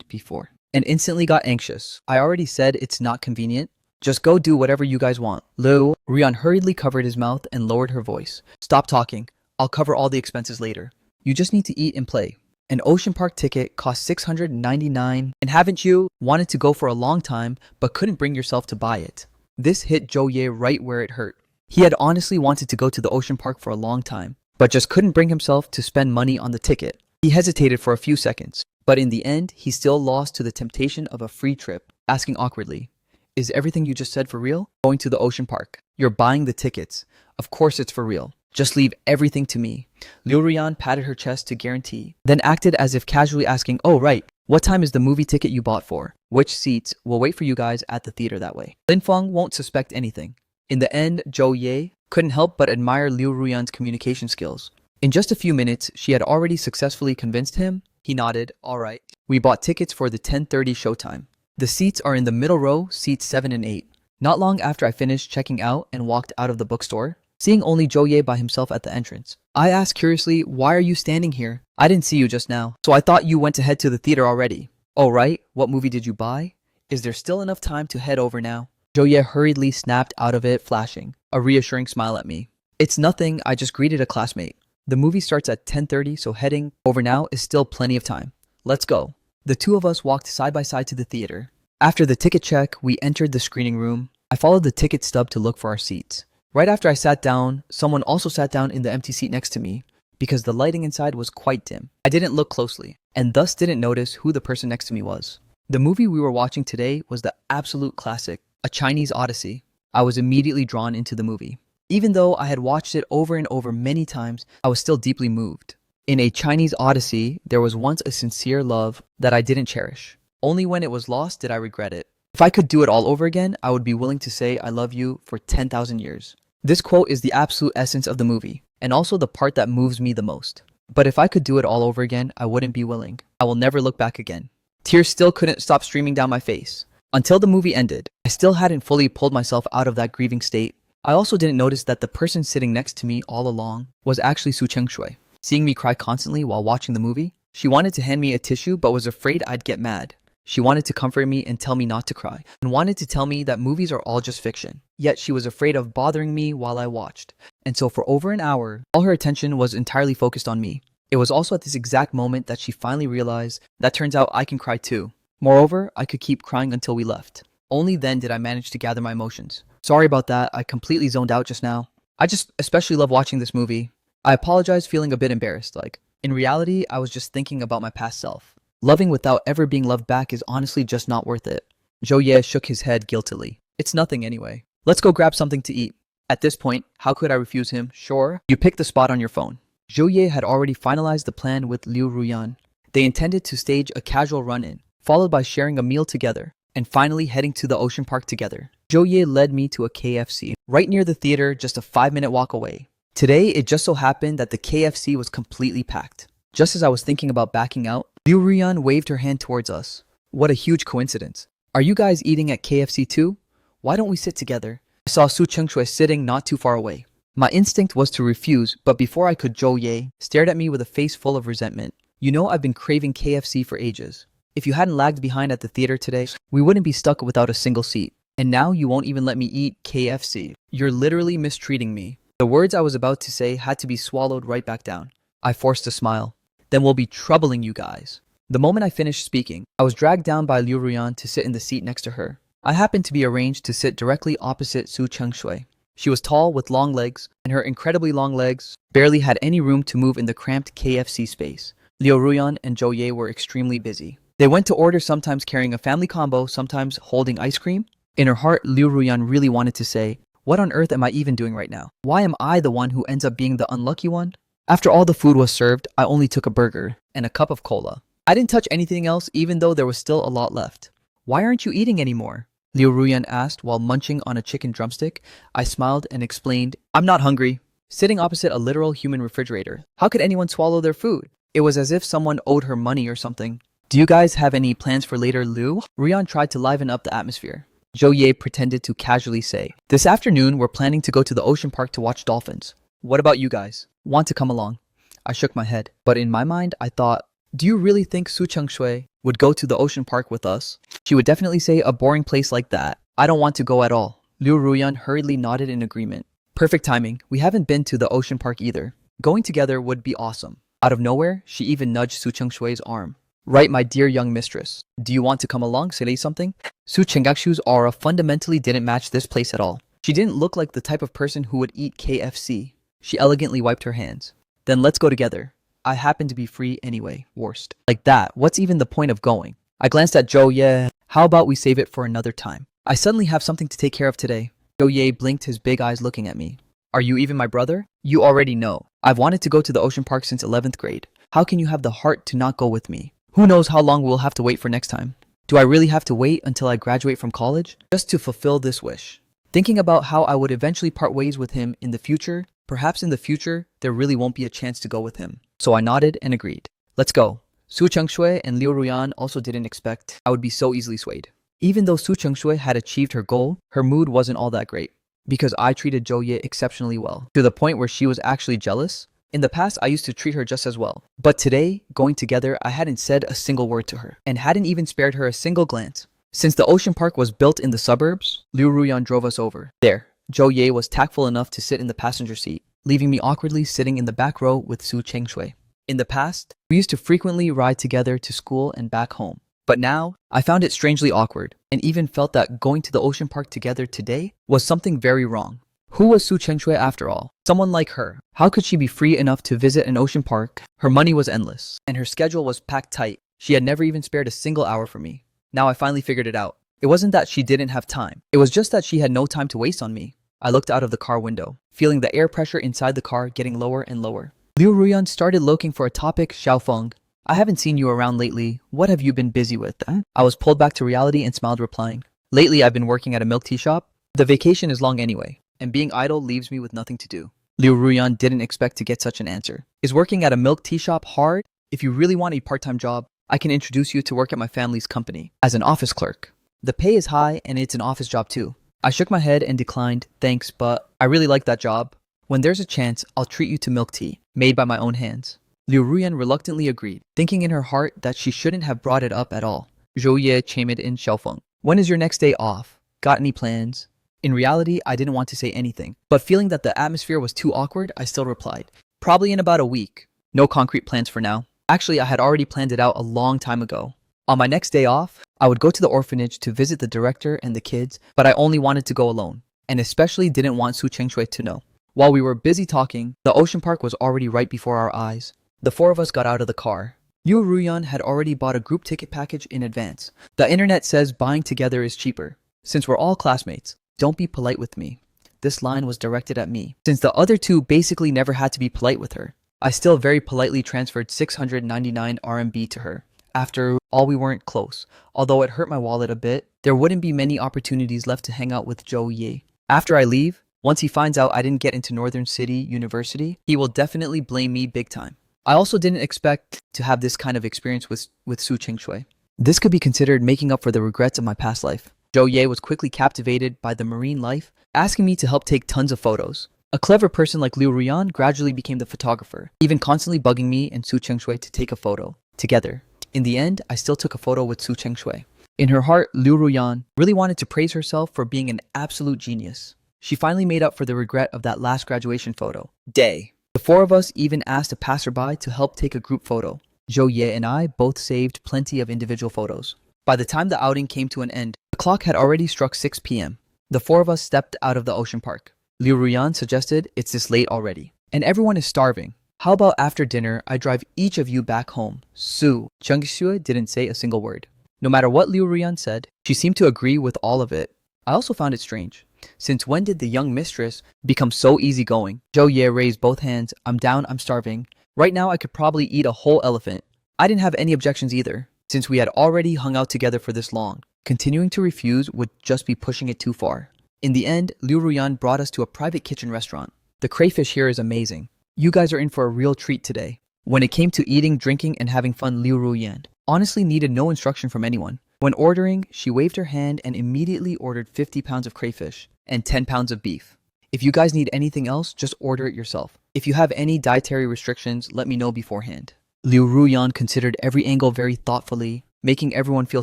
[SPEAKER 1] before and instantly got anxious. I already said it's not convenient. Just go do whatever you guys want. Liu. Rian hurriedly covered his mouth and lowered her voice. Stop talking. I'll cover all the expenses later. You just need to eat and play. An ocean park ticket cost $699, and haven't you wanted to go for a long time but couldn't bring yourself to buy it? This hit Zhou Ye right where it hurt. He had honestly wanted to go to the ocean park for a long time, but just couldn't bring himself to spend money on the ticket. He hesitated for a few seconds, but in the end, he still lost to the temptation of a free trip, asking awkwardly, is everything you just said for real? Going to the ocean park. You're buying the tickets. Of course it's for real. Just leave everything to me. Liu Rian patted her chest to guarantee, then acted as if casually asking, oh right, what time is the movie ticket you bought for? Which seats? We'll wait for you guys at the theater that way. Lin Feng won't suspect anything. In the end, Zhou Ye couldn't help but admire Liu Ruyan's communication skills. In just a few minutes, she had already successfully convinced him. He nodded, all right. We bought tickets for the 10:30 showtime. The seats are in the middle row, seats 7 and 8. Not long after I finished checking out and walked out of the bookstore, seeing only Zhou Ye by himself at the entrance, I asked curiously, why are you standing here? I didn't see you just now, so I thought you went to head to the theater already. Oh right, what movie did you buy? Is there still enough time to head over now? Zhou Ye hurriedly snapped out of it, flashing a reassuring smile at me. It's nothing, I just greeted a classmate. The movie starts at 10:30, so heading over now is still plenty of time. Let's go. The two of us walked side by side to the theater. After the ticket check, we entered the screening room. I followed the ticket stub to look for our seats. Right after I sat down, someone also sat down in the empty seat next to me because the lighting inside was quite dim. I didn't look closely and thus didn't notice who the person next to me was. The movie we were watching today was the absolute classic, A Chinese Odyssey. I was immediately drawn into the movie. Even though I had watched it over and over many times, I was still deeply moved. In A Chinese Odyssey, there was once a sincere love that I didn't cherish. Only when it was lost did I regret it. If I could do it all over again, I would be willing to say I love you for 10,000 years. This quote is the absolute essence of the movie, and also the part that moves me the most. But if I could do it all over again, I wouldn't be willing. I will never look back again. Tears still couldn't stop streaming down my face. Until the movie ended, I still hadn't fully pulled myself out of that grieving state. I also didn't notice that the person sitting next to me all along was actually Su Chengshui. Seeing me cry constantly while watching the movie, she wanted to hand me a tissue but was afraid I'd get mad. She wanted to comfort me and tell me not to cry, and wanted to tell me that movies are all just fiction. Yet she was afraid of bothering me while I watched. And so for over an hour, all her attention was entirely focused on me. It was also at this exact moment that she finally realized that turns out I can cry too. Moreover, I could keep crying until we left. Only then did I manage to gather my emotions. Sorry about that, I completely zoned out just now. I just especially love watching this movie. I apologize, feeling a bit embarrassed. In reality, I was just thinking about my past self. Loving without ever being loved back is honestly just not worth it. Zhou Ye shook his head guiltily. It's nothing anyway. Let's go grab something to eat. At this point, how could I refuse him? Sure. You pick the spot on your phone. Zhou Ye had already finalized the plan with Liu Ruyan. They intended to stage a casual run-in, followed by sharing a meal together, and finally heading to the ocean park together. Zhou Ye led me to a KFC, right near the theater, just a 5-minute walk away. Today, it just so happened that the KFC was completely packed. Just as I was thinking about backing out, Liu Ruyan waved her hand towards us. What a huge coincidence. Are you guys eating at KFC too? Why don't we sit together? I saw Su Chengshui sitting not too far away. My instinct was to refuse, but before I could, Zhou Ye stared at me with a face full of resentment. You know I've been craving KFC for ages. If you hadn't lagged behind at the theater today, we wouldn't be stuck without a single seat. And now you won't even let me eat KFC. You're literally mistreating me. The words I was about to say had to be swallowed right back down. I forced a smile. Then we'll be troubling you guys. The moment I finished speaking, I was dragged down by Liu Ruyan to sit in the seat next to her. I happened to be arranged to sit directly opposite Su Chengshui. She was tall with long legs, and her incredibly long legs barely had any room to move in the cramped KFC space. Liu Ruyan and Zhou Ye were extremely busy. They went to order, sometimes carrying a family combo, sometimes holding ice cream. In her heart, Liu Ruyan really wanted to say, "What on earth am I even doing right now? Why am I the one who ends up being the unlucky one?" After all the food was served, I only took a burger and a cup of cola. I didn't touch anything else, even though there was still a lot left. "Why aren't you eating anymore?" Liu Ruyan asked while munching on a chicken drumstick. I smiled and explained, "I'm not hungry." Sitting opposite a literal human refrigerator, how could anyone swallow their food? It was as if someone owed her money or something. "Do you guys have any plans for later, Liu?" Ruyan tried to liven up the atmosphere. Zhou Ye pretended to casually say, "This afternoon, we're planning to go to the ocean park to watch dolphins. What about you guys? Want to come along?" I shook my head, but in my mind, I thought, do you really think Su Chengshui would go to the ocean park with us? She would definitely say, "A boring place like that. I don't want to go at all." Liu Ruyan hurriedly nodded in agreement. Perfect timing. We haven't been to the ocean park either. Going together would be awesome. Out of nowhere, she even nudged Su Chengshui's arm. "Right, my dear young mistress. Do you want to come along, say something?" Su Chenggakshu's aura fundamentally didn't match this place at all. She didn't look like the type of person who would eat KFC. She elegantly wiped her hands. "Then let's go together. I happen to be free anyway, worst." Like that, what's even the point of going? I glanced at Zhou Ye. "How about we save it for another time? I suddenly have something to take care of today." Zhou Ye blinked, his big eyes looking at me. "Are you even my brother? You already know. I've wanted to go to the ocean park since 11th grade. How can you have the heart to not go with me? Who knows how long we'll have to wait for next time? Do I really have to wait until I graduate from college just to fulfill this wish?" Thinking about how I would eventually part ways with him in the future, perhaps in the future, there really won't be a chance to go with him. So I nodded and agreed. "Let's go." Su Chengshui and Liu Ruyan also didn't expect I would be so easily swayed. Even though Su Chengshui had achieved her goal, her mood wasn't all that great, because I treated Zhou Ye exceptionally well, to the point where she was actually jealous. In the past, I used to treat her just as well. But today, going together, I hadn't said a single word to her, and hadn't even spared her a single glance. Since the ocean park was built in the suburbs, Liu Ruyan drove us over. There, Zhou Ye was tactful enough to sit in the passenger seat, leaving me awkwardly sitting in the back row with Su Chengshui. In the past, we used to frequently ride together to school and back home. But now, I found it strangely awkward, and even felt that going to the ocean park together today was something very wrong. Who was Su Chengshui after all? Someone like her. How could she be free enough to visit an ocean park? Her money was endless, and her schedule was packed tight. She had never even spared a single hour for me. Now I finally figured it out. It wasn't that she didn't have time. It was just that she had no time to waste on me. I looked out of the car window, feeling the air pressure inside the car getting lower and lower. Liu Ruyan started looking for a topic. "Xiaofeng, I haven't seen you around lately. What have you been busy with?" I was pulled back to reality and smiled, replying, "Lately I've been working at a milk tea shop. The vacation is long anyway, and being idle leaves me with nothing to do." Liu Ruyan didn't expect to get such an answer. "Is working at a milk tea shop hard? If you really want a part-time job, I can introduce you to work at my family's company as an office clerk. The pay is high and it's an office job too." I shook my head and declined, "Thanks, but I really like that job. When there's a chance, I'll treat you to milk tea, made by my own hands." Liu Ruyan reluctantly agreed, thinking in her heart that she shouldn't have brought it up at all. Zhou Ye chimed in, "Xiaofeng, when is your next day off? Got any plans?" In reality, I didn't want to say anything, but feeling that the atmosphere was too awkward, I still replied, "Probably in about a week. No concrete plans for now." Actually, I had already planned it out a long time ago. On my next day off, I would go to the orphanage to visit the director and the kids, but I only wanted to go alone, and especially didn't want Su Chengshui to know. While we were busy talking, the ocean park was already right before our eyes. The four of us got out of the car. Liu Ruyan had already bought a group ticket package in advance. The internet says buying together is cheaper. Since we're all classmates, don't be polite with me. This line was directed at me, since the other two basically never had to be polite with her. I still very politely transferred 699 RMB to her. After all, we weren't close. Although it hurt my wallet a bit, there wouldn't be many opportunities left to hang out with Zhou Ye. After I leave, once he finds out I didn't get into Northern City University, he will definitely blame me big time. I also didn't expect to have this kind of experience with Su Chengshui. This could be considered making up for the regrets of my past life. Zhou Ye was quickly captivated by the marine life, asking me to help take tons of photos. A clever person like Liu Ruyan gradually became the photographer, even constantly bugging me and Su Chengshui to take a photo together. In the end, I still took a photo with Su Chengshui. In her heart, Liu Ruyan really wanted to praise herself for being an absolute genius. She finally made up for the regret of that last graduation photo. Day. The four of us even asked a passerby to help take a group photo. Zhou Ye and I both saved plenty of individual photos. By the time the outing came to an end, the clock had already struck 6 p.m. The four of us stepped out of the ocean park. Liu Ruyan suggested, "It's this late already, and everyone is starving. How about after dinner, I drive each of you back home?" Su Chengxue didn't say a single word. No matter what Liu Ruyan said, she seemed to agree with all of it. I also found it strange. Since when did the young mistress become so easygoing? Zhou Ye raised both hands. "I'm down, I'm starving. Right now I could probably eat a whole elephant." I didn't have any objections either, since we had already hung out together for this long. Continuing to refuse would just be pushing it too far. In the end, Liu Ruyan brought us to a private kitchen restaurant. The crayfish here is amazing. You guys are in for a real treat today. When it came to eating, drinking, and having fun, Liu Ruyan honestly needed no instruction from anyone. When ordering, she waved her hand and immediately ordered 50 pounds of crayfish and 10 pounds of beef. If you guys need anything else, just order it yourself. If you have any dietary restrictions, let me know beforehand. Liu Ruyan considered every angle very thoughtfully, making everyone feel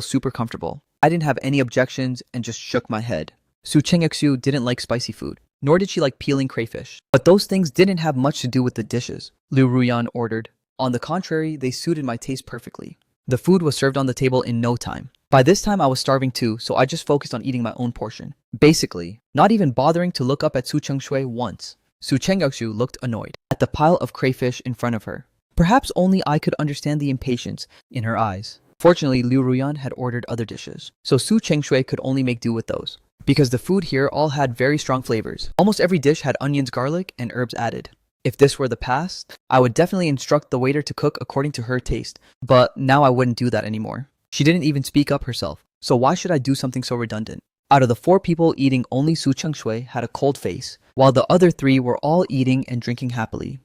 [SPEAKER 1] super comfortable. I didn't have any objections and just shook my head. Su Chengxu didn't like spicy food, nor did she like peeling crayfish. But those things didn't have much to do with the dishes Liu Ruyan ordered. On the contrary, they suited my taste perfectly. The food was served on the table in no time. By this time I was starving too, so I just focused on eating my own portion. Basically, not even bothering to look up at Su Chengshui once. Su Chengxu looked annoyed at the pile of crayfish in front of her. Perhaps only I could understand the impatience in her eyes. Fortunately, Liu Ruyan had ordered other dishes, so Su Chengshui could only make do with those. Because the food here all had very strong flavors. Almost every dish had onions, garlic, and herbs added. If this were the past, I would definitely instruct the waiter to cook according to her taste, but now I wouldn't do that anymore. She didn't even speak up herself, so why should I do something so redundant? Out of the 4 people eating, only Su Chengshui had a cold face, while the other 3 were all eating and drinking happily.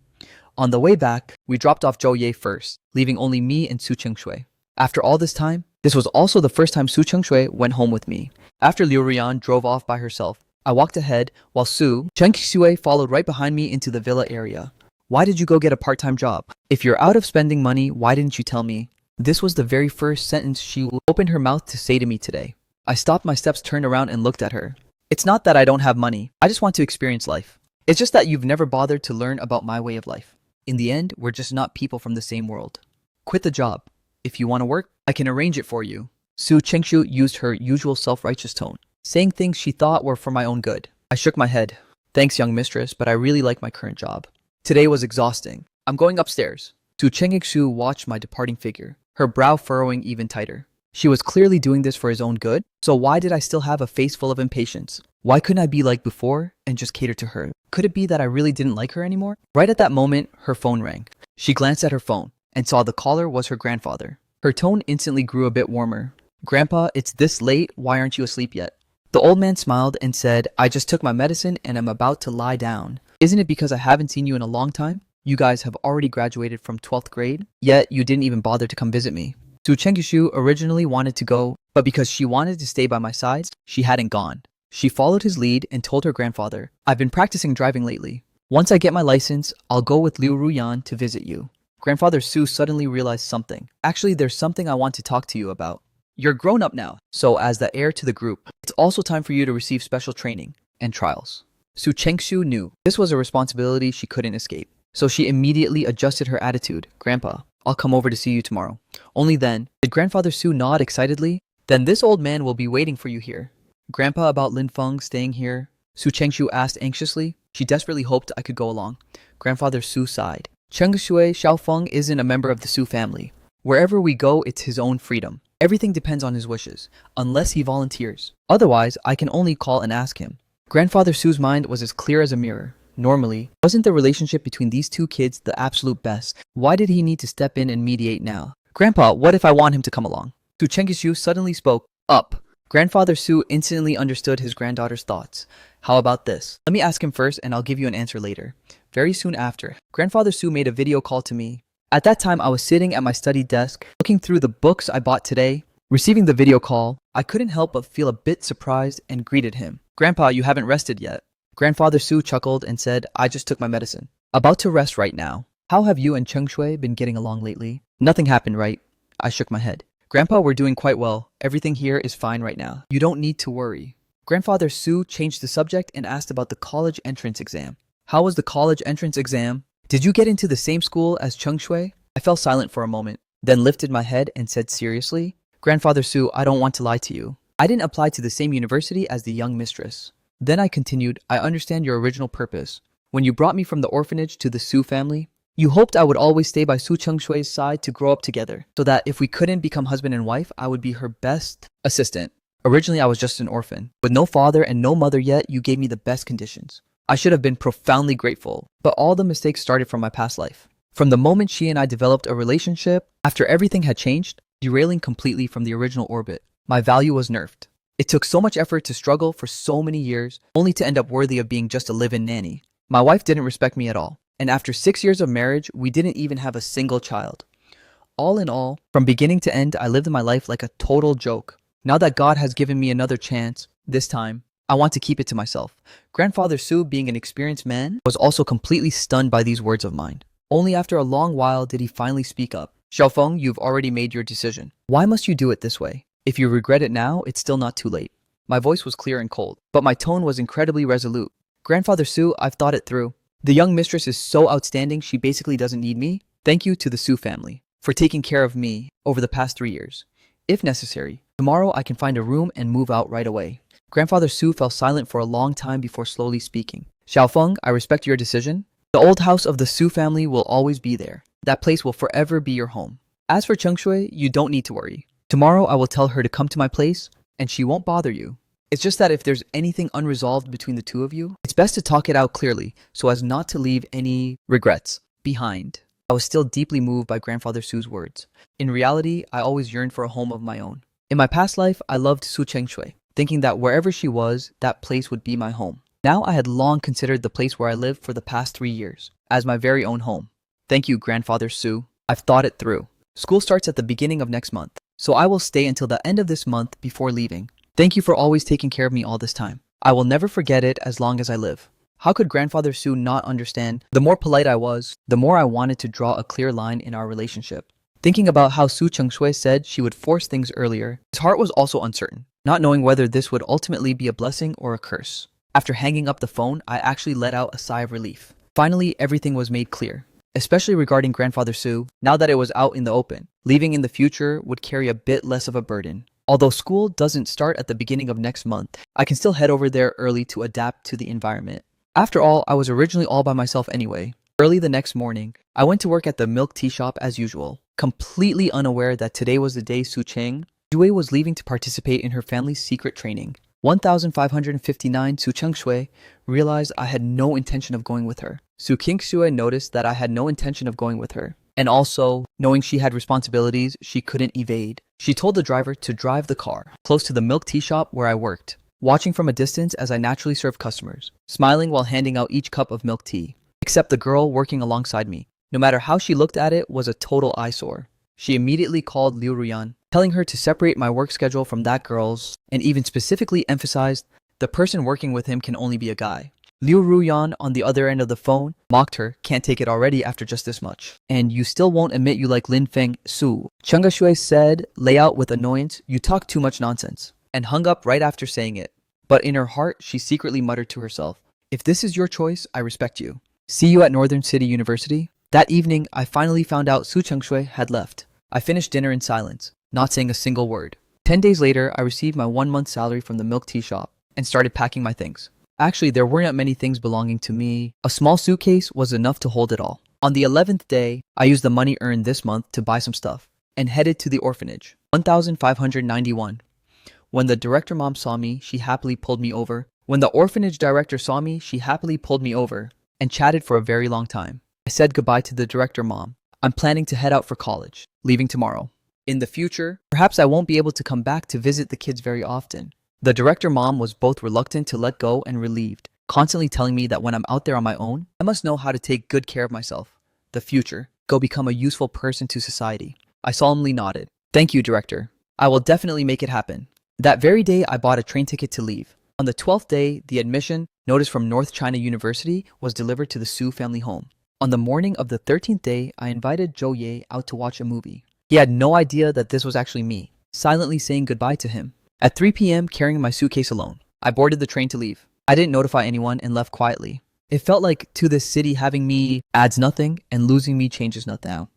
[SPEAKER 1] On the way back, we dropped off Zhou Ye first, leaving only me and Su Chengshui. After all this time, this was also the first time Su Chengshui went home with me. After Liu Ruyan drove off by herself, I walked ahead while Su Chengxue followed right behind me into the villa area. "Why did you go get a part-time job? If you're out of spending money, why didn't you tell me?" This was the very first sentence she opened her mouth to say to me today. I stopped my steps, turned around, and looked at her. "It's not that I don't have money. I just want to experience life. It's just that you've never bothered to learn about my way of life. In the end, we're just not people from the same world. Quit the job. If you want to work, I can arrange it for you." Su Chengshu used her usual self-righteous tone, saying things she thought were for my own good. I shook my head. "Thanks, young mistress, but I really like my current job. Today was exhausting. I'm going upstairs." Su Chengxu watched my departing figure, her brow furrowing even tighter. She was clearly doing this for his own good, so why did I still have a face full of impatience? Why couldn't I be like before and just cater to her? Could it be that I really didn't like her anymore? Right at that moment, her phone rang. She glanced at her phone and saw the caller was her grandfather. Her tone instantly grew a bit warmer. "Grandpa, it's this late. Why aren't you asleep yet?" The old man smiled and said, "I just took my medicine and am about to lie down. Isn't it because I haven't seen you in a long time? You guys have already graduated from 12th grade, yet you didn't even bother to come visit me." Su Chengxu originally wanted to go, but because she wanted to stay by my side, she hadn't gone. She followed his lead and told her grandfather, "I've been practicing driving lately. Once I get my license, I'll go with Liu Ruyan to visit you." Grandfather Su suddenly realized something. "Actually, there's something I want to talk to you about. You're grown up now, so as the heir to the group, it's also time for you to receive special training and trials." Su Chengshu knew this was a responsibility she couldn't escape, so she immediately adjusted her attitude. "Grandpa, I'll come over to see you tomorrow." Only then did Grandfather Su nod excitedly. "Then this old man will be waiting for you here." "Grandpa, about Lin Feng staying here?" Su Chengshu asked anxiously. She desperately hoped I could go along. Grandfather Su sighed. "Chengshui Xiaofeng isn't a member of the Su family. Wherever we go, it's his own freedom. Everything depends on his wishes, unless he volunteers. Otherwise, I can only call and ask him." Grandfather Su's mind was as clear as a mirror. Normally, wasn't the relationship between these two kids the absolute best? Why did he need to step in and mediate now? "Grandpa, what if I want him to come along?" Su Chengxu suddenly spoke up. Grandfather Su instantly understood his granddaughter's thoughts. "How about this? Let me ask him first and I'll give you an answer later." Very soon after, Grandfather Su made a video call to me. At that time, I was sitting at my study desk, looking through the books I bought today. Receiving the video call, I couldn't help but feel a bit surprised and greeted him. "Grandpa, you haven't rested yet." Grandfather Su chuckled and said, "I just took my medicine. About to rest right now. How have you and Cheng Shui been getting along lately?" "Nothing happened, right?" I shook my head. "Grandpa, we're doing quite well. Everything here is fine right now. You don't need to worry." Grandfather Su changed the subject and asked about the college entrance exam. How was the college entrance exam? Did you get into the same school as Chung Shui? I fell silent for a moment, then lifted my head and said seriously, Grandfather Su, I don't want to lie to you. I didn't apply to the same university as the young mistress. Then I continued, I understand your original purpose. When you brought me from the orphanage to the Su family, you hoped I would always stay by Su Chung Shui's side to grow up together, so that if we couldn't become husband and wife, I would be her best assistant. Originally, I was just an orphan. With no father and no mother yet, you gave me the best conditions. I should have been profoundly grateful, but all the mistakes started from my past life. From the moment she and I developed a relationship, after everything had changed, derailing completely from the original orbit, my value was nerfed. It took so much effort to struggle for so many years, only to end up worthy of being just a live-in nanny. My wife didn't respect me at all, and after 6 years of marriage, we didn't even have a single child. All in all, from beginning to end, I lived my life like a total joke. Now that God has given me another chance, this time, I want to keep it to myself. Grandfather Su, being an experienced man, was also completely stunned by these words of mine. Only after a long while did he finally speak up. Xiaofeng, you've already made your decision. Why must you do it this way? If you regret it now, it's still not too late. My voice was clear and cold, but my tone was incredibly resolute. Grandfather Su, I've thought it through. The young mistress is so outstanding, she basically doesn't need me. Thank you to the Su family for taking care of me over the past 3 years. If necessary, tomorrow I can find a room and move out right away. Grandfather Su fell silent for a long time before slowly speaking. Xiaofeng, I respect your decision. The old house of the Su family will always be there. That place will forever be your home. As for Chung Shui, you don't need to worry. Tomorrow I will tell her to come to my place, and she won't bother you. It's just that if there's anything unresolved between the two of you, it's best to talk it out clearly so as not to leave any regrets behind. I was still deeply moved by Grandfather Su's words. In reality, I always yearned for a home of my own. In my past life, I loved Su Chengshui, thinking that wherever she was, that place would be my home. Now I had long considered the place where I lived for the past 3 years as my very own home. Thank you, Grandfather Su. I've thought it through. School starts at the beginning of next month, so I will stay until the end of this month before leaving. Thank you for always taking care of me all this time. I will never forget it as long as I live. How could Grandfather Su not understand? The more polite I was, the more I wanted to draw a clear line in our relationship. Thinking about how Su Chengshui said she would force things earlier, his heart was also uncertain, not knowing whether this would ultimately be a blessing or a curse. After hanging up the phone, I actually let out a sigh of relief. Finally, everything was made clear, especially regarding Grandfather Su. Now that it was out in the open, leaving in the future would carry a bit less of a burden. Although school doesn't start at the beginning of next month, I can still head over there early to adapt to the environment. After all, I was originally all by myself anyway. Early the next morning, I went to work at the milk tea shop as usual, completely unaware that today was the day Su Cheng Shui was leaving to participate in her family's secret training. 1559 Su Cheng Shui realized I had no intention of going with her. Su King Shui noticed that I had no intention of going with her. And also, knowing she had responsibilities she couldn't evade, she told the driver to drive the car close to the milk tea shop where I worked, watching from a distance as I naturally served customers, smiling while handing out each cup of milk tea. Except the girl working alongside me, no matter how she looked at it, was a total eyesore. She immediately called Liu Ruyan, telling her to separate my work schedule from that girl's, and even specifically emphasized the person working with him can only be a guy. Liu Ruyan, on the other end of the phone, mocked her, can't take it already after just this much. And you still won't admit you like Lin Feng Su. Cheng Shui said, layout with annoyance, you talk too much nonsense, and hung up right after saying it. But in her heart, she secretly muttered to herself, if this is your choice, I respect you. See you at Northern City University. That evening, I finally found out Su Chengshui had left. I finished dinner in silence, not saying a single word. 10 days later, I received my 1-month salary from the milk tea shop and started packing my things. Actually, there weren't many things belonging to me. A small suitcase was enough to hold it all. On the 11th day, I used the money earned this month to buy some stuff and headed to the orphanage. 1591. When the director mom saw me, she happily pulled me over. When the orphanage director saw me, she happily pulled me over and chatted for a very long time. I said goodbye to the director mom. I'm planning to head out for college, leaving tomorrow. In the future, perhaps I won't be able to come back to visit the kids very often. The director mom was both reluctant to let go and relieved, constantly telling me that when I'm out there on my own, I must know how to take good care of myself. The future, go become a useful person to society. I solemnly nodded. Thank you, director. I will definitely make it happen. That very day, I bought a train ticket to leave. On the 12th day, the admission notice from North China University was delivered to the Su family home. On the morning of the 13th day, I invited Zhou Ye out to watch a movie. He had no idea that this was actually me, silently saying goodbye to him. At 3 p.m., carrying my suitcase alone, I boarded the train to leave. I didn't notify anyone and left quietly. It felt like to this city having me adds nothing and losing me changes nothing now.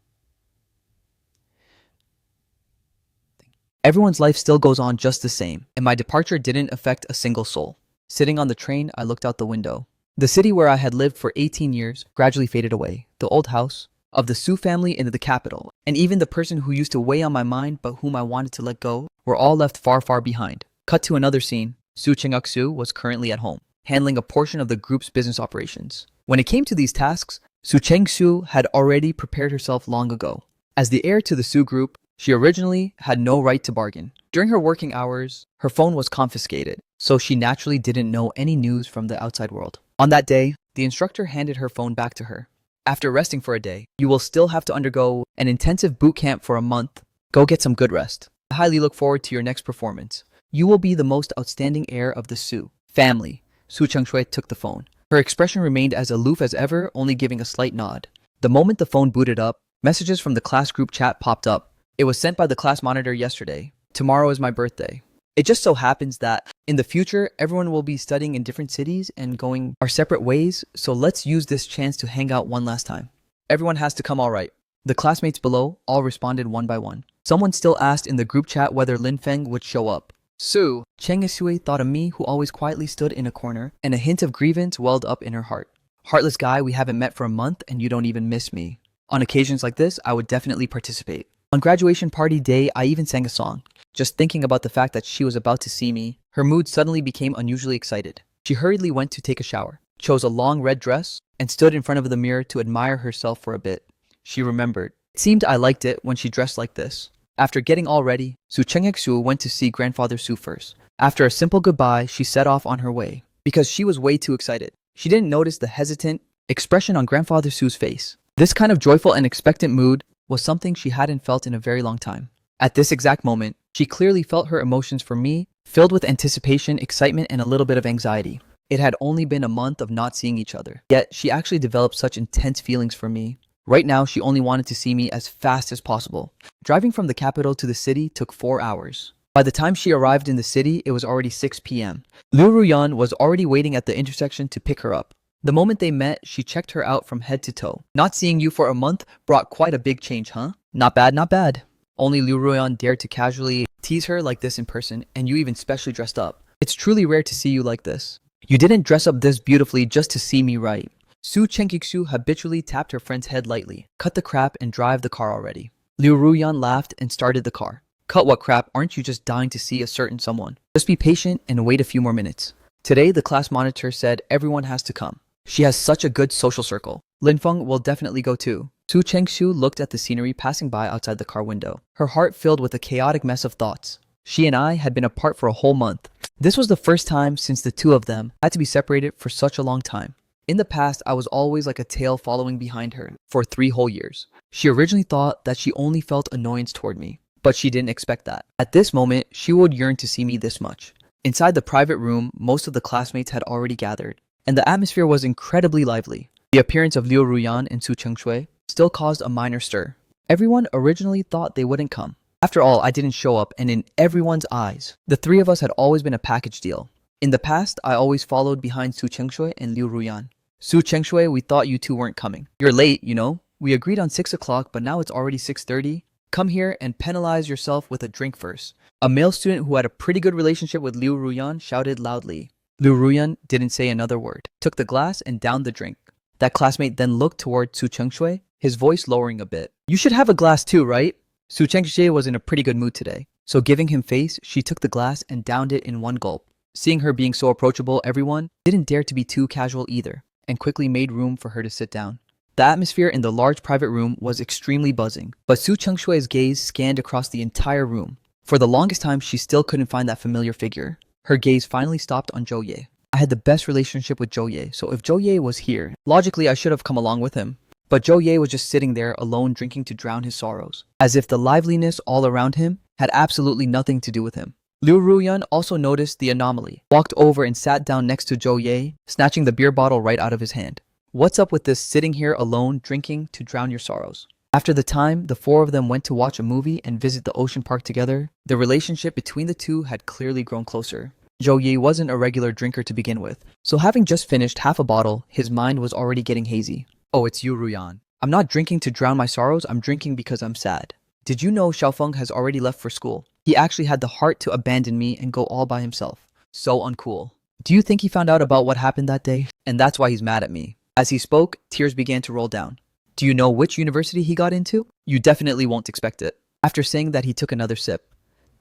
[SPEAKER 1] Everyone's life still goes on just the same, and my departure didn't affect a single soul. Sitting on the train, I looked out the window. The city where I had lived for 18 years gradually faded away. The old house of the Su family in the capital, and even the person who used to weigh on my mind but whom I wanted to let go, were all left far, far behind. Cut to another scene. Su Cheng-Ak-Su was currently at home, handling a portion of the group's business operations. When it came to these tasks, Su Cheng-Su had already prepared herself long ago. As the heir to the Su group, she originally had no right to bargain. During her working hours, her phone was confiscated, so she naturally didn't know any news from the outside world. On that day, the instructor handed her phone back to her. After resting for a day, you will still have to undergo an intensive boot camp for a month. Go get some good rest. I highly look forward to your next performance. You will be the most outstanding heir of the Su family. Su Chengshui took the phone. Her expression remained as aloof as ever, only giving a slight nod. The moment the phone booted up, messages from the class group chat popped up. It was sent by the class monitor yesterday. Tomorrow is my birthday. It just so happens that in the future, everyone will be studying in different cities and going our separate ways, so let's use this chance to hang out one last time. Everyone has to come, all right. The classmates below all responded one by one. Someone still asked in the group chat whether Lin Feng would show up. Su Cheng-Isui thought of me, who always quietly stood in a corner, and a hint of grievance welled up in her heart. Heartless guy, we haven't met for a month and you don't even miss me. On occasions like this, I would definitely participate. On graduation party day, I even sang a song. Just thinking about the fact that she was about to see me, her mood suddenly became unusually excited. She hurriedly went to take a shower, chose a long red dress, and stood in front of the mirror to admire herself for a bit. She remembered. It seemed I liked it when she dressed like this. After getting all ready, Su Cheng-Ek-Su went to see Grandfather Su first. After a simple goodbye, she set off on her way. Because she was way too excited. She didn't notice the hesitant expression on Grandfather Su's face. This kind of joyful and expectant mood was something she hadn't felt in a very long time. At this exact moment, she clearly felt her emotions for me, filled with anticipation, excitement, and a little bit of anxiety. It had only been a month of not seeing each other, yet she actually developed such intense feelings for me. Right now, she only wanted to see me as fast as possible. Driving from the capital to the city took 4 hours. By the time she arrived in the city, it was already 6 p.m. Liu Ruyan was already waiting at the intersection to pick her up. The moment they met, she checked her out from head to toe. Not seeing you for a month brought quite a big change, huh? Not bad, not bad. Only Liu Ruyan dared to casually tease her like this in person, and you even specially dressed up. It's truly rare to see you like this. You didn't dress up this beautifully just to see me, right? Su Cheng-Ek-Su habitually tapped her friend's head lightly. Cut the crap and drive the car already. Liu Ruyan laughed and started the car. Cut what crap, aren't you just dying to see a certain someone? Just be patient and wait a few more minutes. Today, the class monitor said everyone has to come. She has such a good social circle. Lin Feng will definitely go too. Su Cheng-Su looked at the scenery passing by outside the car window, her heart filled with a chaotic mess of thoughts. She and I had been apart for a whole month. This was the first time since the two of them had to be separated for such a long time. In the past, I was always like a tail following behind her for 3 whole years. She originally thought that she only felt annoyance toward me, but she didn't expect that. At this moment, she would yearn to see me this much. Inside the private room, most of the classmates had already gathered, and the atmosphere was incredibly lively. The appearance of Liu Ruyan and Su Chengshui still caused a minor stir. Everyone originally thought they wouldn't come. After all, I didn't show up, and in everyone's eyes, the 3 of us had always been a package deal. In the past, I always followed behind Su Chengshui and Liu Ruyan. Su Chengshui, we thought you two weren't coming. You're late, you know? We agreed on 6 o'clock, but now it's already 6:30. Come here and penalize yourself with a drink first. A male student who had a pretty good relationship with Liu Ruyan shouted loudly. Liu Ruyan didn't say another word, took the glass and downed the drink. That classmate then looked toward Su Chengshui, his voice lowering a bit. You should have a glass too, right? Su Chengshui was in a pretty good mood today, so giving him face, she took the glass and downed it in one gulp. Seeing her being so approachable, everyone didn't dare to be too casual either, and quickly made room for her to sit down. The atmosphere in the large private room was extremely buzzing, but Su Chengshui's gaze scanned across the entire room. For the longest time, she still couldn't find that familiar figure. Her gaze finally stopped on Zhou Ye. I had the best relationship with Zhou Ye, so if Zhou Ye was here, logically I should have come along with him. But Zhou Ye was just sitting there alone drinking to drown his sorrows, as if the liveliness all around him had absolutely nothing to do with him. Liu Ruyan also noticed the anomaly, walked over and sat down next to Zhou Ye, snatching the beer bottle right out of his hand. What's up with this sitting here alone drinking to drown your sorrows? After the time, the 4 of them went to watch a movie and visit the ocean park together. The relationship between the two had clearly grown closer. Zhou Yi wasn't a regular drinker to begin with, so having just finished half a bottle, his mind was already getting hazy. Oh, it's you, Ruyan. I'm not drinking to drown my sorrows, I'm drinking because I'm sad. Did you know Xiaofeng has already left for school? He actually had the heart to abandon me and go all by himself. So uncool. Do you think he found out about what happened that day? And that's why he's mad at me. As he spoke, tears began to roll down. Do you know which university he got into? You definitely won't expect it. After saying that, he took another sip.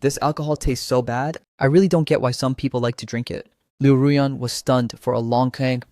[SPEAKER 1] This alcohol tastes so bad, I really don't get why some people like to drink it. Liu Ruyan was stunned for a long time,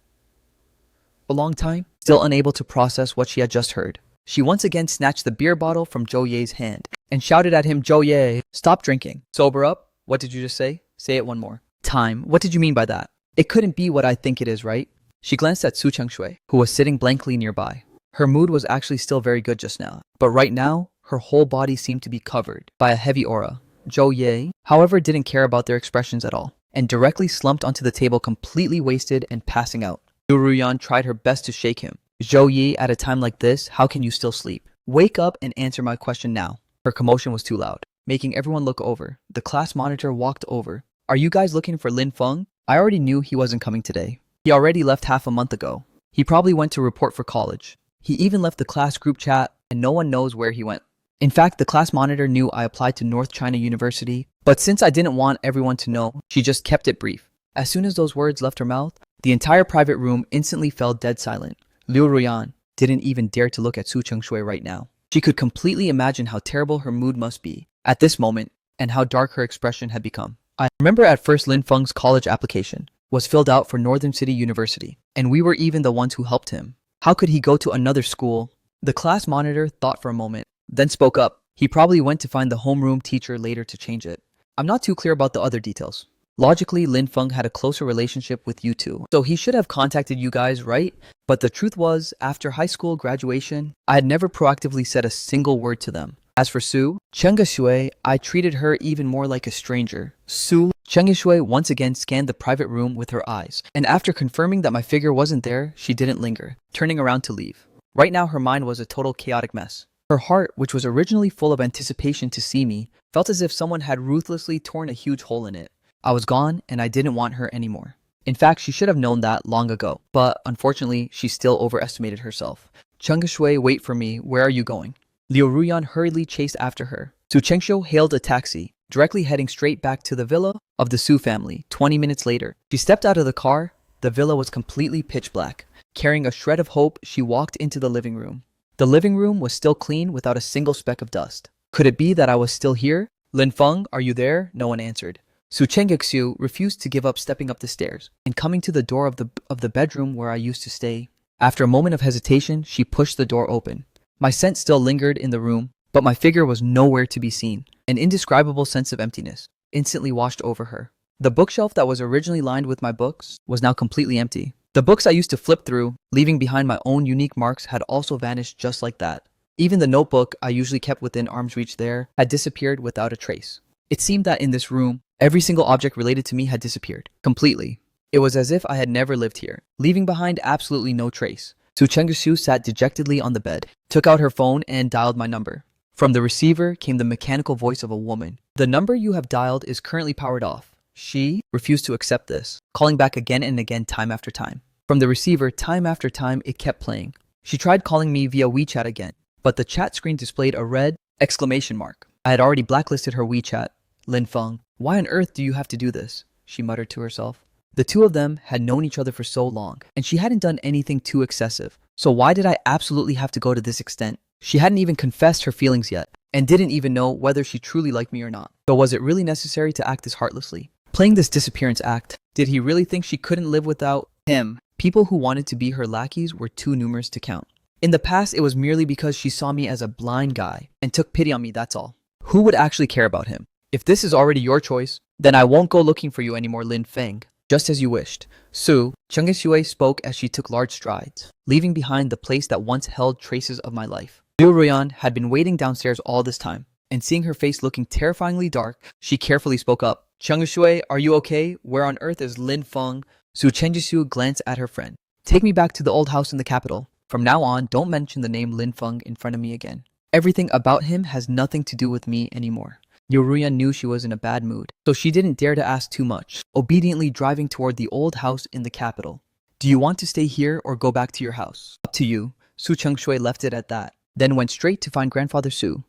[SPEAKER 1] still unable to process what she had just heard. She once again snatched the beer bottle from Zhou Ye's hand and shouted at him, Zhou Ye, stop drinking. Sober up? What did you just say? Say it one more time. What did you mean by that? It couldn't be what I think it is, right? She glanced at Su Chengshui, who was sitting blankly nearby. Her mood was actually still very good just now, but right now, her whole body seemed to be covered by a heavy aura. Zhou Ye, however, didn't care about their expressions at all, and directly slumped onto the table completely wasted and passing out. Liu Ruyan tried her best to shake him. Zhou Yi, at a time like this, how can you still sleep? Wake up and answer my question now. Her commotion was too loud, making everyone look over. The class monitor walked over. Are you guys looking for Lin Feng? I already knew he wasn't coming today. He already left half a month ago. He probably went to report for college. He even left the class group chat, and no one knows where he went. In fact, the class monitor knew I applied to North China University, but since I didn't want everyone to know, she just kept it brief. As soon as those words left her mouth, the entire private room instantly fell dead silent. Liu Ruyan didn't even dare to look at Su Chengshui right now. She could completely imagine how terrible her mood must be at this moment and how dark her expression had become. I remember at first Lin Feng's college application was filled out for Northern City University, and we were even the ones who helped him. How could he go to another school? The class monitor thought for a moment, then spoke up. He probably went to find the homeroom teacher later to change it. I'm not too clear about the other details. Logically, Lin Feng had a closer relationship with you two, so he should have contacted you guys, right? But the truth was, after high school graduation, I had never proactively said a single word to them. As for Su Chengshui, I treated her even more like a stranger. Su Chengshui once again scanned the private room with her eyes, and after confirming that my figure wasn't there, she didn't linger, turning around to leave. Right now, her mind was a total chaotic mess. Her heart, which was originally full of anticipation to see me, felt as if someone had ruthlessly torn a huge hole in it. I was gone, and I didn't want her anymore. In fact, she should have known that long ago, but unfortunately, she still overestimated herself. Chengshui, wait for me, where are you going? Liu Ruyan hurriedly chased after her. Su Chengshu hailed a taxi, directly heading straight back to the villa of the Su family. 20 minutes later, she stepped out of the car. The villa was completely pitch black. Carrying a shred of hope, she walked into the living room. The living room was still clean without a single speck of dust. Could it be that I was still here? Lin Feng, are you there? No one answered. Su Chengxiu refused to give up stepping up the stairs and coming to the door of the bedroom where I used to stay. After a moment of hesitation, she pushed the door open. My scent still lingered in the room, but my figure was nowhere to be seen. An indescribable sense of emptiness instantly washed over her. The bookshelf that was originally lined with my books was now completely empty. The books I used to flip through, leaving behind my own unique marks, had also vanished just like that. Even the notebook I usually kept within arm's reach there had disappeared without a trace. It seemed that in this room, every single object related to me had disappeared, completely. It was as if I had never lived here, leaving behind absolutely no trace. Su Chengxiu sat dejectedly on the bed, took out her phone and dialed my number. From the receiver came the mechanical voice of a woman. The number you have dialed is currently powered off. She refused to accept this, calling back again and again time after time. From the receiver, time after time, it kept playing. She tried calling me via WeChat again, but the chat screen displayed a red exclamation mark. I had already blacklisted her WeChat. Lin Feng, why on earth do you have to do this? She muttered to herself. The two of them had known each other for so long, and she hadn't done anything too excessive. So why did I absolutely have to go to this extent? She hadn't even confessed her feelings yet, and didn't even know whether she truly liked me or not. So was it really necessary to act this heartlessly? Playing this disappearance act, did he really think she couldn't live without him? People who wanted to be her lackeys were too numerous to count. In the past, it was merely because she saw me as a blind guy and took pity on me, that's all. Who would actually care about him? If this is already your choice, then I won't go looking for you anymore, Lin Feng. Just as you wished. Su Chengxiu spoke as she took large strides, leaving behind the place that once held traces of my life. Liu Ruyan had been waiting downstairs all this time, and seeing her face looking terrifyingly dark, she carefully spoke up. Chengxiu, are you okay? Where on earth is Lin Feng? Su Chengxiu glanced at her friend. Take me back to the old house in the capital. From now on, don't mention the name Lin Feng in front of me again. Everything about him has nothing to do with me anymore. Yoruya knew she was in a bad mood, so she didn't dare to ask too much, obediently driving toward the old house in the capital. Do you want to stay here or go back to your house? Up to you. Su Chengshui left it at that, then went straight to find Grandfather Su.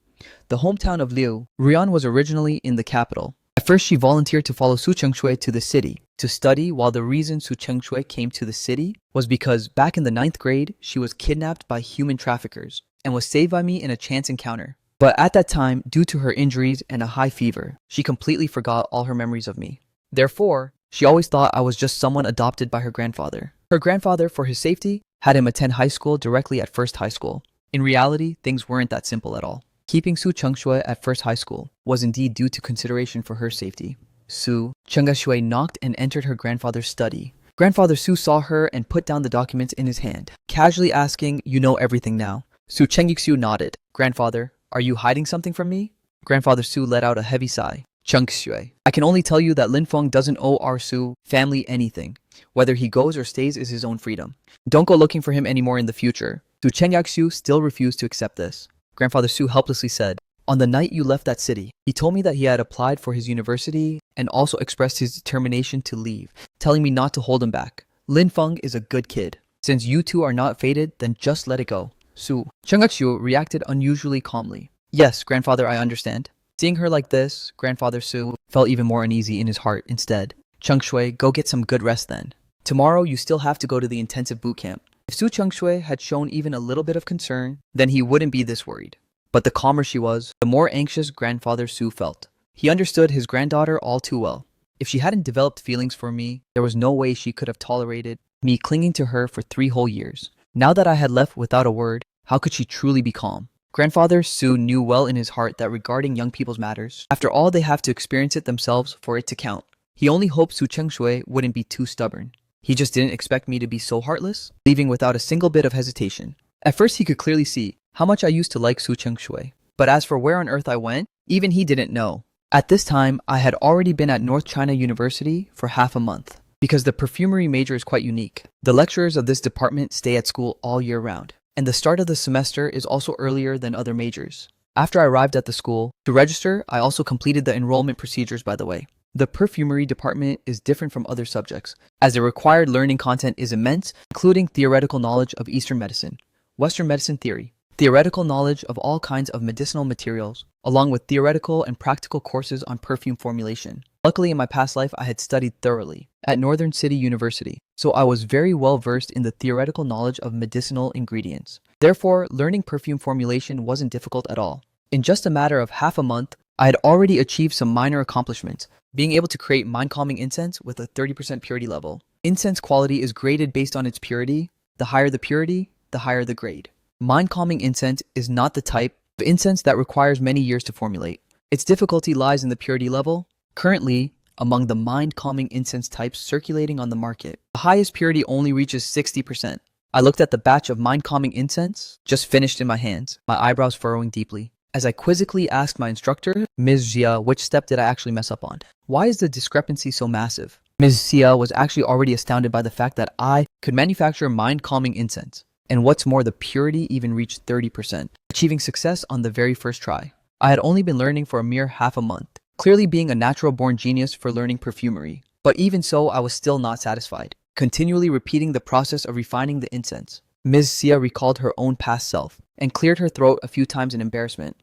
[SPEAKER 1] The hometown of Liu, Rian was originally in the capital. At first she volunteered to follow Su Chengshui to the city to study, while the reason Su Chengshui came to the city was because back in the 9th grade she was kidnapped by human traffickers and was saved by me in a chance encounter. But at that time, due to her injuries and a high fever, she completely forgot all her memories of me. Therefore, she always thought I was just someone adopted by her grandfather. Her grandfather, for his safety, had him attend high school directly at First High School. In reality, things weren't that simple at all. Keeping Su Chengshui at First High School was indeed due to consideration for her safety. Su Chengshui knocked and entered her grandfather's study. Grandfather Su saw her and put down the documents in his hand, casually asking, "You know everything now?" Su Chengshui nodded. "Grandfather, are you hiding something from me?" Grandfather Su let out a heavy sigh. "Chengshui, I can only tell you that Lin Feng doesn't owe our Su family anything. Whether he goes or stays is his own freedom. Don't go looking for him anymore in the future." Su Chengshui still refused to accept this. Grandfather Su helplessly said, "On the night you left that city, he told me that he had applied for his university and also expressed his determination to leave, telling me not to hold him back. Lin Feng is a good kid. Since you two are not fated, then just let it go." Su Chengshui reacted unusually calmly. "Yes, grandfather, I understand." Seeing her like this, Grandfather Su felt even more uneasy in his heart instead. "Chengshui, go get some good rest then. Tomorrow you still have to go to the intensive boot camp." If Su Chengshui had shown even a little bit of concern, then he wouldn't be this worried. But the calmer she was, the more anxious Grandfather Su felt. He understood his granddaughter all too well. If she hadn't developed feelings for me, there was no way she could have tolerated me clinging to her for 3 whole years. Now that I had left without a word, how could she truly be calm? Grandfather Su knew well in his heart that regarding young people's matters, after all, they have to experience it themselves for it to count. He only hoped Su Chengshui wouldn't be too stubborn. He just didn't expect me to be so heartless, leaving without a single bit of hesitation. At first he could clearly see how much I used to like Su Chengshui, but as for where on earth I went, even he didn't know. At this time, I had already been at North China University for half a month. Because the perfumery major is quite unique, the lecturers of this department stay at school all year round, and the start of the semester is also earlier than other majors. After I arrived at the school, to register, I also completed the enrollment procedures, by the way. The perfumery department is different from other subjects, as the required learning content is immense, including theoretical knowledge of Eastern medicine, Western medicine theory, theoretical knowledge of all kinds of medicinal materials, along with theoretical and practical courses on perfume formulation. Luckily, in my past life, I had studied thoroughly at Northern City University, so I was very well versed in the theoretical knowledge of medicinal ingredients. Therefore, learning perfume formulation wasn't difficult at all. In just a matter of half a month, I had already achieved some minor accomplishments, being able to create mind-calming incense with a 30% purity level. Incense quality is graded based on its purity. The higher the purity, the higher the grade. Mind-calming incense is not the type of incense that requires many years to formulate. Its difficulty lies in the purity level. Currently, among the mind-calming incense types circulating on the market, the highest purity only reaches 60%. I looked at the batch of mind-calming incense, just finished in my hands, my eyebrows furrowing deeply, as I quizzically asked my instructor, Ms. Jia, which step did I actually mess up on? Why is the discrepancy so massive? Ms. Jia was actually already astounded by the fact that I could manufacture mind-calming incense. And what's more, the purity even reached 30%, achieving success on the very first try. I had only been learning for a mere half a month, clearly being a natural-born genius for learning perfumery. But even so, I was still not satisfied, continually repeating the process of refining the incense. Ms. Xia recalled her own past self and cleared her throat a few times in embarrassment.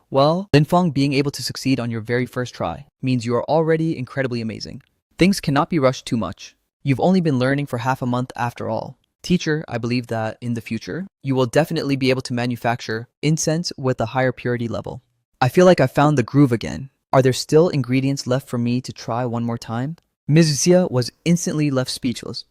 [SPEAKER 1] Well, Lin Feng, being able to succeed on your very first try means you are already incredibly amazing. Things cannot be rushed too much. You've only been learning for half a month after all. Teacher, I believe that in the future, you will definitely be able to manufacture incense with a higher purity level. I feel like I found the groove again. Are there still ingredients left for me to try one more time? Ms. Xia was instantly left speechless.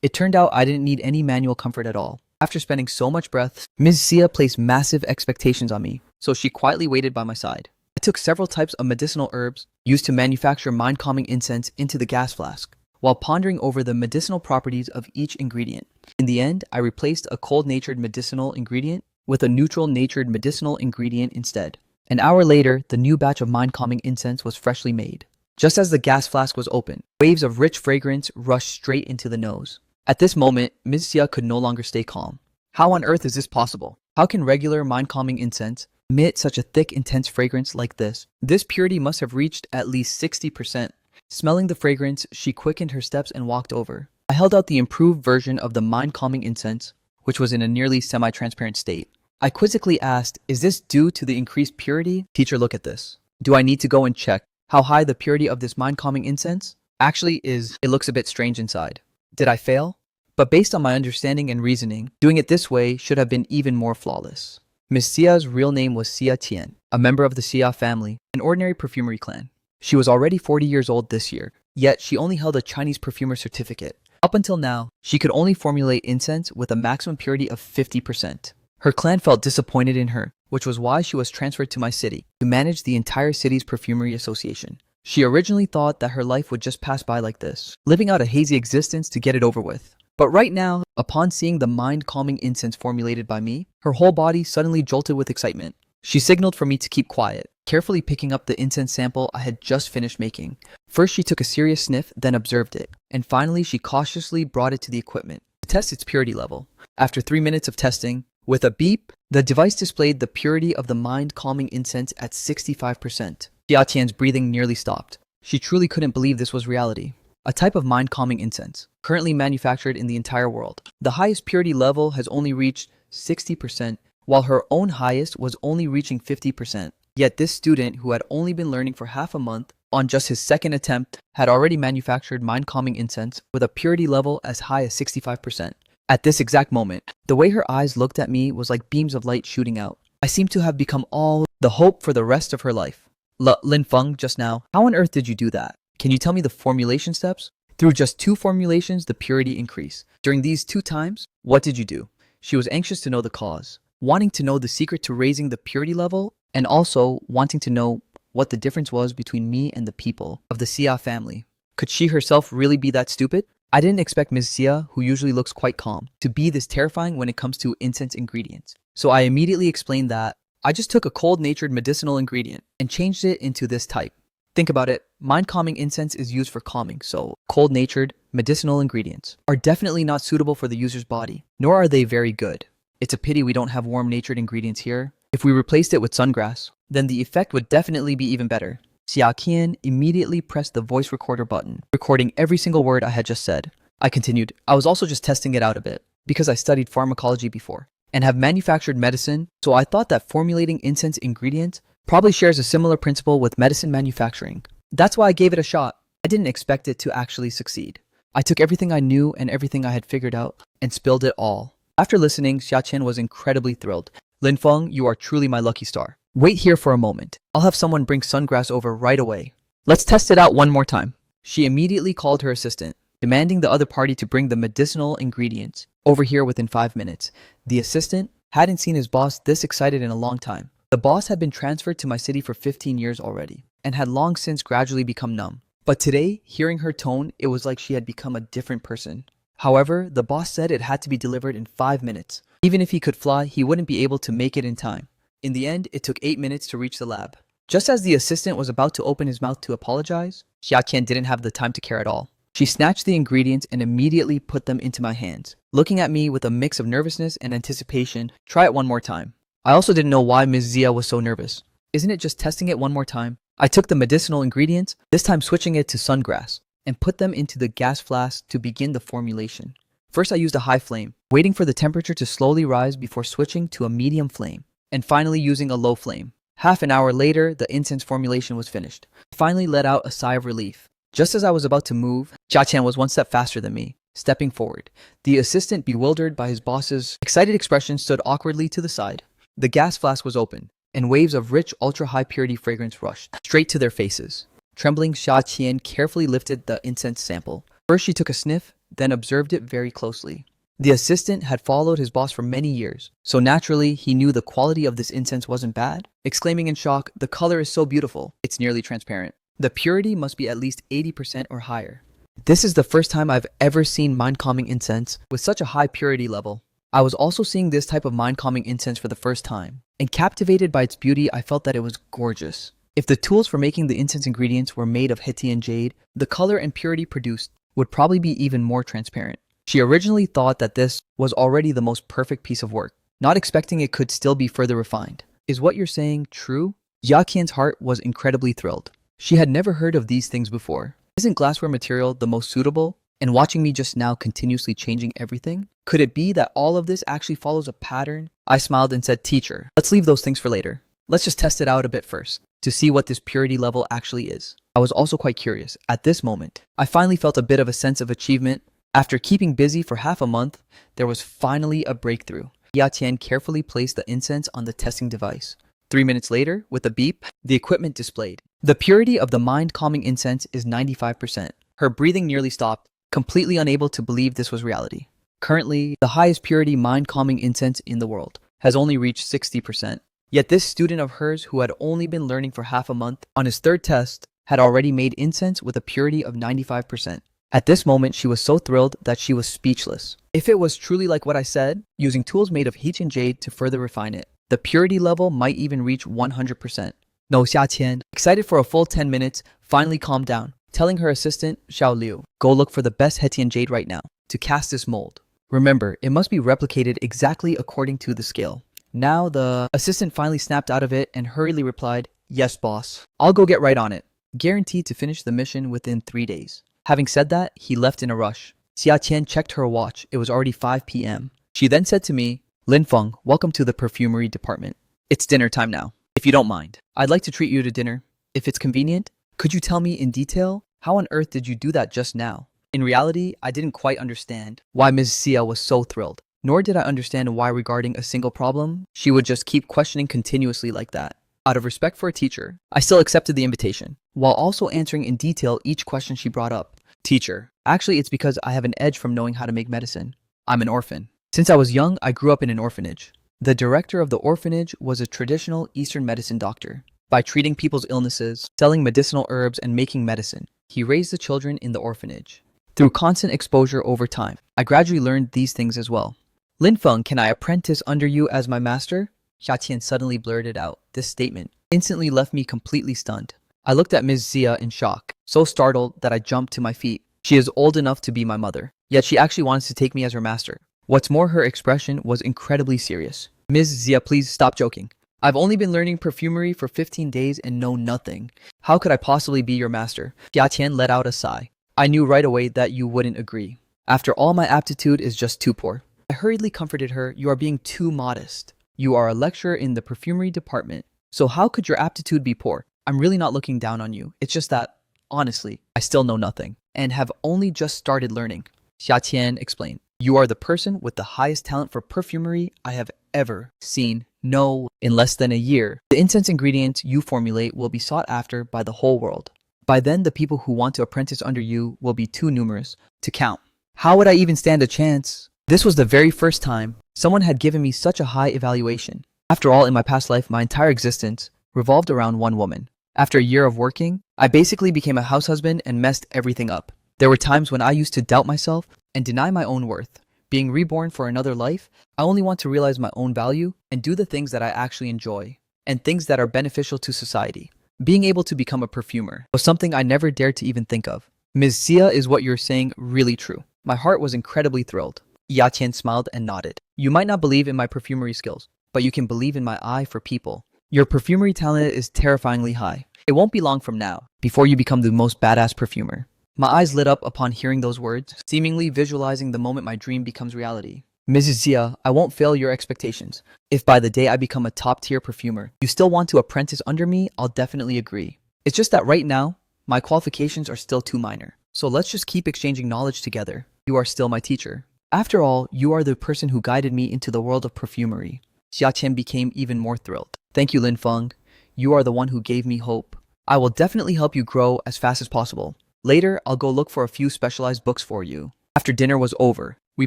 [SPEAKER 1] It turned out I didn't need any manual comfort at all. After spending so much breath, Ms. Xia placed massive expectations on me, so she quietly waited by my side. I took several types of medicinal herbs used to manufacture mind-calming incense into the gas flask, while pondering over the medicinal properties of each ingredient. In the end, I replaced a cold-natured medicinal ingredient with a neutral-natured medicinal ingredient instead. An hour later, the new batch of mind-calming incense was freshly made. Just as the gas flask was opened, waves of rich fragrance rushed straight into the nose. At this moment, Ms. Xia could no longer stay calm. How on earth is this possible? How can regular mind-calming incense emit such a thick, intense fragrance like this. This purity must have reached at least 60%. Smelling the fragrance, she quickened her steps and walked over. I held out the improved version of the mind-calming incense, which was in a nearly semi-transparent state. I quizzically asked, "Is this due to the increased purity?" Teacher, look at this. Do I need to go and check how high the purity of this mind-calming incense actually is? It looks a bit strange inside. Did I fail? But based on my understanding and reasoning, doing it this way should have been even more flawless. Miss Xia's real name was Xia Tian, a member of the Xia family, an ordinary perfumery clan. She was already 40 years old this year, yet she only held a Chinese perfumer certificate. Up until now, she could only formulate incense with a maximum purity of 50%. Her clan felt disappointed in her, which was why she was transferred to my city to manage the entire city's perfumery association. She originally thought that her life would just pass by like this, living out a hazy existence to get it over with. But right now, upon seeing the mind-calming incense formulated by me, her whole body suddenly jolted with excitement. She signaled for me to keep quiet, carefully picking up the incense sample I had just finished making. First, she took a serious sniff, then observed it, and finally she cautiously brought it to the equipment to test its purity level. After 3 minutes of testing, with a beep, the device displayed the purity of the mind-calming incense at 65%. Xia Tian's breathing nearly stopped. She truly couldn't believe this was reality. A type of mind-calming incense, currently manufactured in the entire world. The highest purity level has only reached 60%, while her own highest was only reaching 50%. Yet this student, who had only been learning for half a month, on just his second attempt, had already manufactured mind-calming incense with a purity level as high as 65%. At this exact moment, the way her eyes looked at me was like beams of light shooting out. I seemed to have become all the hope for the rest of her life. Lin Feng, just now, how on earth did you do that? Can you tell me the formulation steps? Through just 2 formulations, the purity increased. During these 2 times, what did you do? She was anxious to know the cause, wanting to know the secret to raising the purity level, and also wanting to know what the difference was between me and the people of the Xia family. Could she herself really be that stupid? I didn't expect Ms. Xia, who usually looks quite calm, to be this terrifying when it comes to incense ingredients. So I immediately explained that I just took a cold-natured medicinal ingredient and changed it into this type. Think about it, mind-calming incense is used for calming, so cold-natured medicinal ingredients are definitely not suitable for the user's body, nor are they very good. It's a pity we don't have warm-natured ingredients here. If we replaced it with sungrass, then the effect would definitely be even better. Xia Qian immediately pressed the voice recorder button, recording every single word I had just said. I continued, I was also just testing it out a bit, because I studied pharmacology before, and have manufactured medicine, so I thought that formulating incense ingredients probably shares a similar principle with medicine manufacturing. That's why I gave it a shot. I didn't expect it to actually succeed. I took everything I knew and everything I had figured out and spilled it all. After listening, Xia Qian was incredibly thrilled. Lin Feng, you are truly my lucky star. Wait here for a moment. I'll have someone bring sungrass over right away. Let's test it out one more time. She immediately called her assistant, demanding the other party to bring the medicinal ingredients over here within 5 minutes. The assistant hadn't seen his boss this excited in a long time. The boss had been transferred to my city for 15 years already, and had long since gradually become numb. But today, hearing her tone, it was like she had become a different person. However, the boss said it had to be delivered in 5 minutes. Even if he could fly, he wouldn't be able to make it in time. In the end, it took 8 minutes to reach the lab. Just as the assistant was about to open his mouth to apologize, Xia Qian didn't have the time to care at all. She snatched the ingredients and immediately put them into my hands, looking at me with a mix of nervousness and anticipation. Try it one more time. I also didn't know why Ms. Xia was so nervous. Isn't it just testing it one more time? I took the medicinal ingredients, this time switching it to sungrass, and put them into the gas flask to begin the formulation. First, I used a high flame, waiting for the temperature to slowly rise before switching to a medium flame, and finally using a low flame. Half an hour later, the incense formulation was finished. I finally let out a sigh of relief. Just as I was about to move, Xia Qian was one step faster than me, stepping forward. The assistant, bewildered by his boss's excited expression, stood awkwardly to the side. The gas flask was opened, and waves of rich, ultra-high purity fragrance rushed straight to their faces. Trembling, Xia Qian carefully lifted the incense sample. First, she took a sniff, then observed it very closely. The assistant had followed his boss for many years, so naturally, he knew the quality of this incense wasn't bad. Exclaiming in shock, "The color is so beautiful, it's nearly transparent. The purity must be at least 80% or higher. This is the first time I've ever seen mind-calming incense with such a high purity level." I was also seeing this type of mind-calming incense for the first time, and captivated by its beauty, I felt that it was gorgeous. If the tools for making the incense ingredients were made of Hitian jade, the color and purity produced would probably be even more transparent. She originally thought that this was already the most perfect piece of work, not expecting it could still be further refined. Is what you're saying true? Jia Qian's heart was incredibly thrilled. She had never heard of these things before. Isn't glassware material the most suitable? And watching me just now continuously changing everything? Could it be that all of this actually follows a pattern? I smiled and said, Teacher, let's leave those things for later. Let's just test it out a bit first, to see what this purity level actually is. I was also quite curious. At this moment, I finally felt a bit of a sense of achievement. After keeping busy for half a month, there was finally a breakthrough. Jia Qian carefully placed the incense on the testing device. 3 minutes later, with a beep, the equipment displayed. The purity of the mind-calming incense is 95%. Her breathing nearly stopped, completely unable to believe this was reality. Currently, the highest purity mind-calming incense in the world has only reached 60%. Yet this student of hers, who had only been learning for half a month, on his third test, had already made incense with a purity of 95%. At this moment, she was so thrilled that she was speechless. If it was truly like what I said, using tools made of heat and jade to further refine it, the purity level might even reach 100%. No, Xia Qian, excited for a full 10 minutes, finally calmed down, telling her assistant, Xiao Liu, go look for the best Hetian jade right now, to cast this mold. Remember, it must be replicated exactly according to the scale. Now the assistant finally snapped out of it and hurriedly replied, yes, boss. I'll go get right on it. Guaranteed to finish the mission within 3 days. Having said that, he left in a rush. Xia Qian checked her watch. It was already 5 p.m. She then said to me, Lin Feng, welcome to the perfumery department. It's dinner time now. If you don't mind, I'd like to treat you to dinner. If it's convenient, could you tell me in detail, how on earth did you do that just now? In reality, I didn't quite understand why Ms. Xia was so thrilled. Nor did I understand why regarding a single problem, she would just keep questioning continuously like that. Out of respect for a teacher, I still accepted the invitation, while also answering in detail each question she brought up. Teacher, actually it's because I have an edge from knowing how to make medicine. I'm an orphan. Since I was young, I grew up in an orphanage. The director of the orphanage was a traditional Eastern medicine doctor. By treating people's illnesses, selling medicinal herbs, and making medicine, he raised the children in the orphanage. Through constant exposure over time, I gradually learned these things as well. Lin Feng, can I apprentice under you as my master? Xia Qian suddenly blurted out. This statement instantly left me completely stunned. I looked at Ms. Xia in shock, so startled that I jumped to my feet. She is old enough to be my mother, yet she actually wanted to take me as her master. What's more, her expression was incredibly serious. Ms. Xia, please stop joking. I've only been learning perfumery for 15 days and know nothing. How could I possibly be your master? Xia Qian let out a sigh. I knew right away that you wouldn't agree. After all, my aptitude is just too poor. I hurriedly comforted her. You are being too modest. You are a lecturer in the perfumery department, so how could your aptitude be poor? I'm really not looking down on you. It's just that, honestly, I still know nothing and have only just started learning. Xia Qian explained. You are the person with the highest talent for perfumery I have ever seen. No, in less than a year, the incense ingredients you formulate will be sought after by the whole world. By then, the people who want to apprentice under you will be too numerous to count. How would I even stand a chance? This was the very first time someone had given me such a high evaluation. After all, in my past life, my entire existence revolved around one woman. After a year of working, I basically became a house husband and messed everything up. There were times when I used to doubt myself and deny my own worth. Being reborn for another life, I only want to realize my own value and do the things that I actually enjoy and things that are beneficial to society. Being able to become a perfumer was something I never dared to even think of. Ms. Xia, is what you're saying really true? My heart was incredibly thrilled. Xia Qian smiled and nodded. You might not believe in my perfumery skills, but you can believe in my eye for people. Your perfumery talent is terrifyingly high. It won't be long from now before you become the most badass perfumer. My eyes lit up upon hearing those words, seemingly visualizing the moment my dream becomes reality. Mrs. Xia, I won't fail your expectations. If by the day I become a top-tier perfumer, you still want to apprentice under me, I'll definitely agree. It's just that right now, my qualifications are still too minor. So let's just keep exchanging knowledge together. You are still my teacher. After all, you are the person who guided me into the world of perfumery. Xia Qian became even more thrilled. Thank you, Lin Feng. You are the one who gave me hope. I will definitely help you grow as fast as possible. Later, I'll go look for a few specialized books for you. After dinner was over, we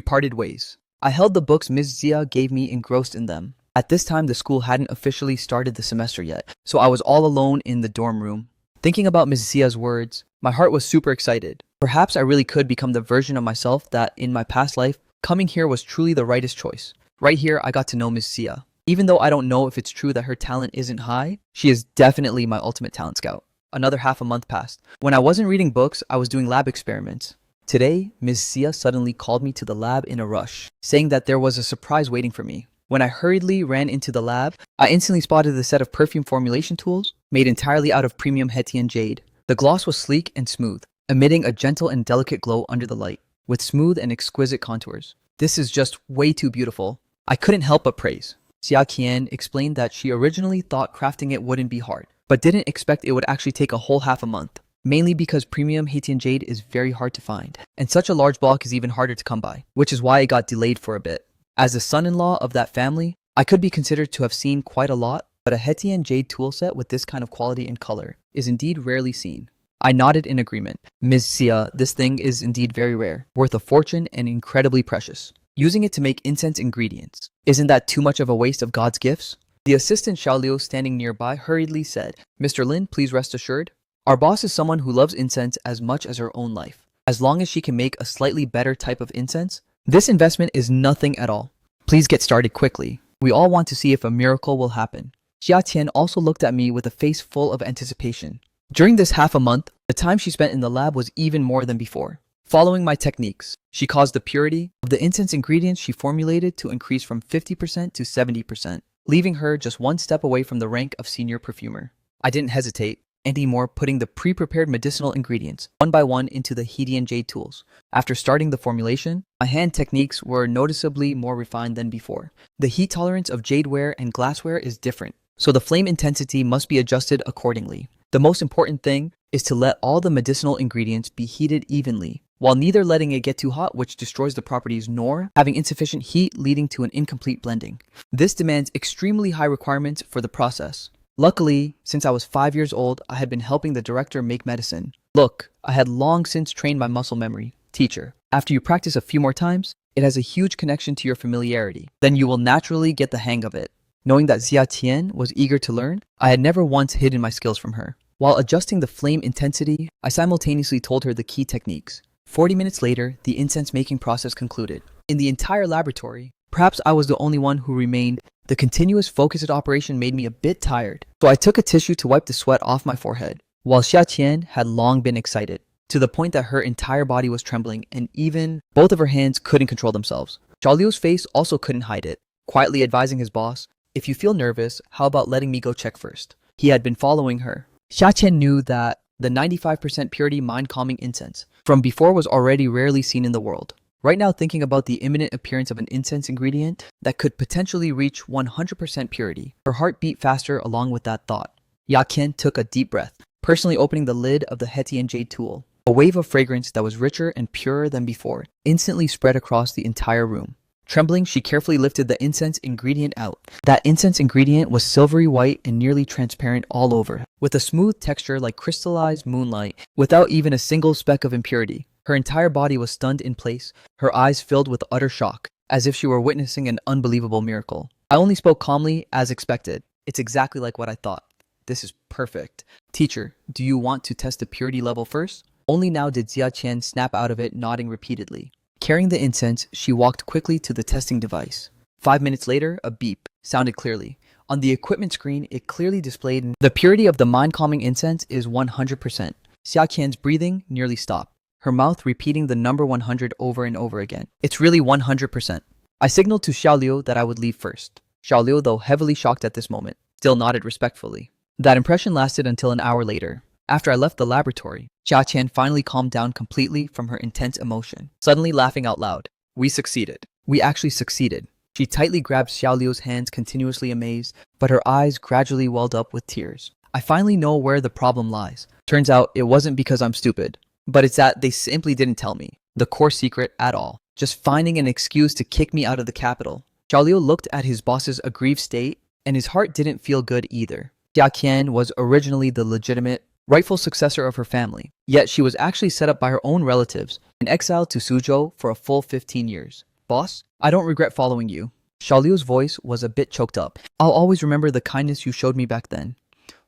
[SPEAKER 1] parted ways. I held the books Ms. Xia gave me engrossed in them. At this time, the school hadn't officially started the semester yet, so I was all alone in the dorm room. Thinking about Ms. Xia's words, my heart was super excited. Perhaps I really could become the version of myself that, in my past life, coming here was truly the rightest choice. Right here, I got to know Ms. Xia. Even though I don't know if it's true that her talent isn't high, she is definitely my ultimate talent scout. Another half a month passed. When I wasn't reading books, I was doing lab experiments. Today, Ms. Xia suddenly called me to the lab in a rush, saying that there was a surprise waiting for me. When I hurriedly ran into the lab, I instantly spotted the set of perfume formulation tools made entirely out of premium Hetian jade. The gloss was sleek and smooth, emitting a gentle and delicate glow under the light, with smooth and exquisite contours. This is just way too beautiful. I couldn't help but praise. Xia Qian explained that she originally thought crafting it wouldn't be hard, but didn't expect it would actually take a whole half a month. Mainly because premium Haitian jade is very hard to find, and such a large block is even harder to come by, which is why it got delayed for a bit. As the son-in-law of that family, I could be considered to have seen quite a lot, but a Haitian jade toolset with this kind of quality and color is indeed rarely seen. I nodded in agreement. Ms. Xia, this thing is indeed very rare, worth a fortune and incredibly precious. Using it to make incense ingredients, isn't that too much of a waste of God's gifts? The assistant Xiaoliu standing nearby hurriedly said, Mr. Lin, please rest assured. Our boss is someone who loves incense as much as her own life. As long as she can make a slightly better type of incense, this investment is nothing at all. Please get started quickly. We all want to see if a miracle will happen. Xia Tian also looked at me with a face full of anticipation. During this half a month, the time she spent in the lab was even more than before. Following my techniques, she caused the purity of the incense ingredients she formulated to increase from 50% to 70%, leaving her just one step away from the rank of senior perfumer. I didn't hesitate anymore, putting the pre-prepared medicinal ingredients one by one into the Hedian jade tools. After starting the formulation, my hand techniques were noticeably more refined than before. The heat tolerance of jadeware and glassware is different, so the flame intensity must be adjusted accordingly. The most important thing is to let all the medicinal ingredients be heated evenly, while neither letting it get too hot, which destroys the properties, nor having insufficient heat leading to an incomplete blending. This demands extremely high requirements for the process. Luckily, since I was 5 years old, I had been helping the director make medicine. Look, I had long since trained my muscle memory. Teacher, after you practice a few more times, it has a huge connection to your familiarity. Then you will naturally get the hang of it. Knowing that Xia Tian was eager to learn, I had never once hidden my skills from her. While adjusting the flame intensity, I simultaneously told her the key techniques. 40 minutes later, the incense making process concluded. In the entire laboratory, perhaps I was the only one who remained. The continuous focused operation made me a bit tired, so I took a tissue to wipe the sweat off my forehead. While Xia Qian had long been excited, to the point that her entire body was trembling and even both of her hands couldn't control themselves. Xiaoliu's face also couldn't hide it, quietly advising his boss, if you feel nervous, how about letting me go check first? He had been following her. Xia Qian knew that the 95% purity mind-calming incense from before was already rarely seen in the world. Right now, thinking about the imminent appearance of an incense ingredient that could potentially reach 100% purity, her heart beat faster along with that thought. Ya Qian took a deep breath, personally opening the lid of the Hetian jade tool. A wave of fragrance that was richer and purer than before instantly spread across the entire room. Trembling, she carefully lifted the incense ingredient out. That incense ingredient was silvery white and nearly transparent all over, with a smooth texture like crystallized moonlight, without even a single speck of impurity. Her entire body was stunned in place, her eyes filled with utter shock, as if she were witnessing an unbelievable miracle. I only spoke calmly, as expected. It's exactly like what I thought. This is perfect. Teacher, do you want to test the purity level first? Only now did Xia Qian snap out of it, nodding repeatedly. Carrying the incense, she walked quickly to the testing device. 5 minutes later, a beep sounded clearly. On the equipment screen, it clearly displayed the purity of the mind-calming incense is 100%. Xia Qian's breathing nearly stopped, her mouth repeating the number 100 over and over again. It's really 100%. I signaled to Xiaoliu that I would leave first. Xiaoliu, though heavily shocked at this moment, still nodded respectfully. That impression lasted until an hour later. After I left the laboratory, Xia Qian finally calmed down completely from her intense emotion, suddenly laughing out loud. We succeeded. We actually succeeded. She tightly grabbed Xiaoliu's hands, continuously amazed, but her eyes gradually welled up with tears. I finally know where the problem lies. Turns out it wasn't because I'm stupid, but it's that they simply didn't tell me the core secret at all, just finding an excuse to kick me out of the capital. Xiaoliu looked at his boss's aggrieved state, and his heart didn't feel good either. Xia Qian was originally the legitimate, rightful successor of her family, yet she was actually set up by her own relatives and exiled to Suzhou for a full 15 years. Boss, I don't regret following you. Xiaoliu's voice was a bit choked up. I'll always remember the kindness you showed me back then.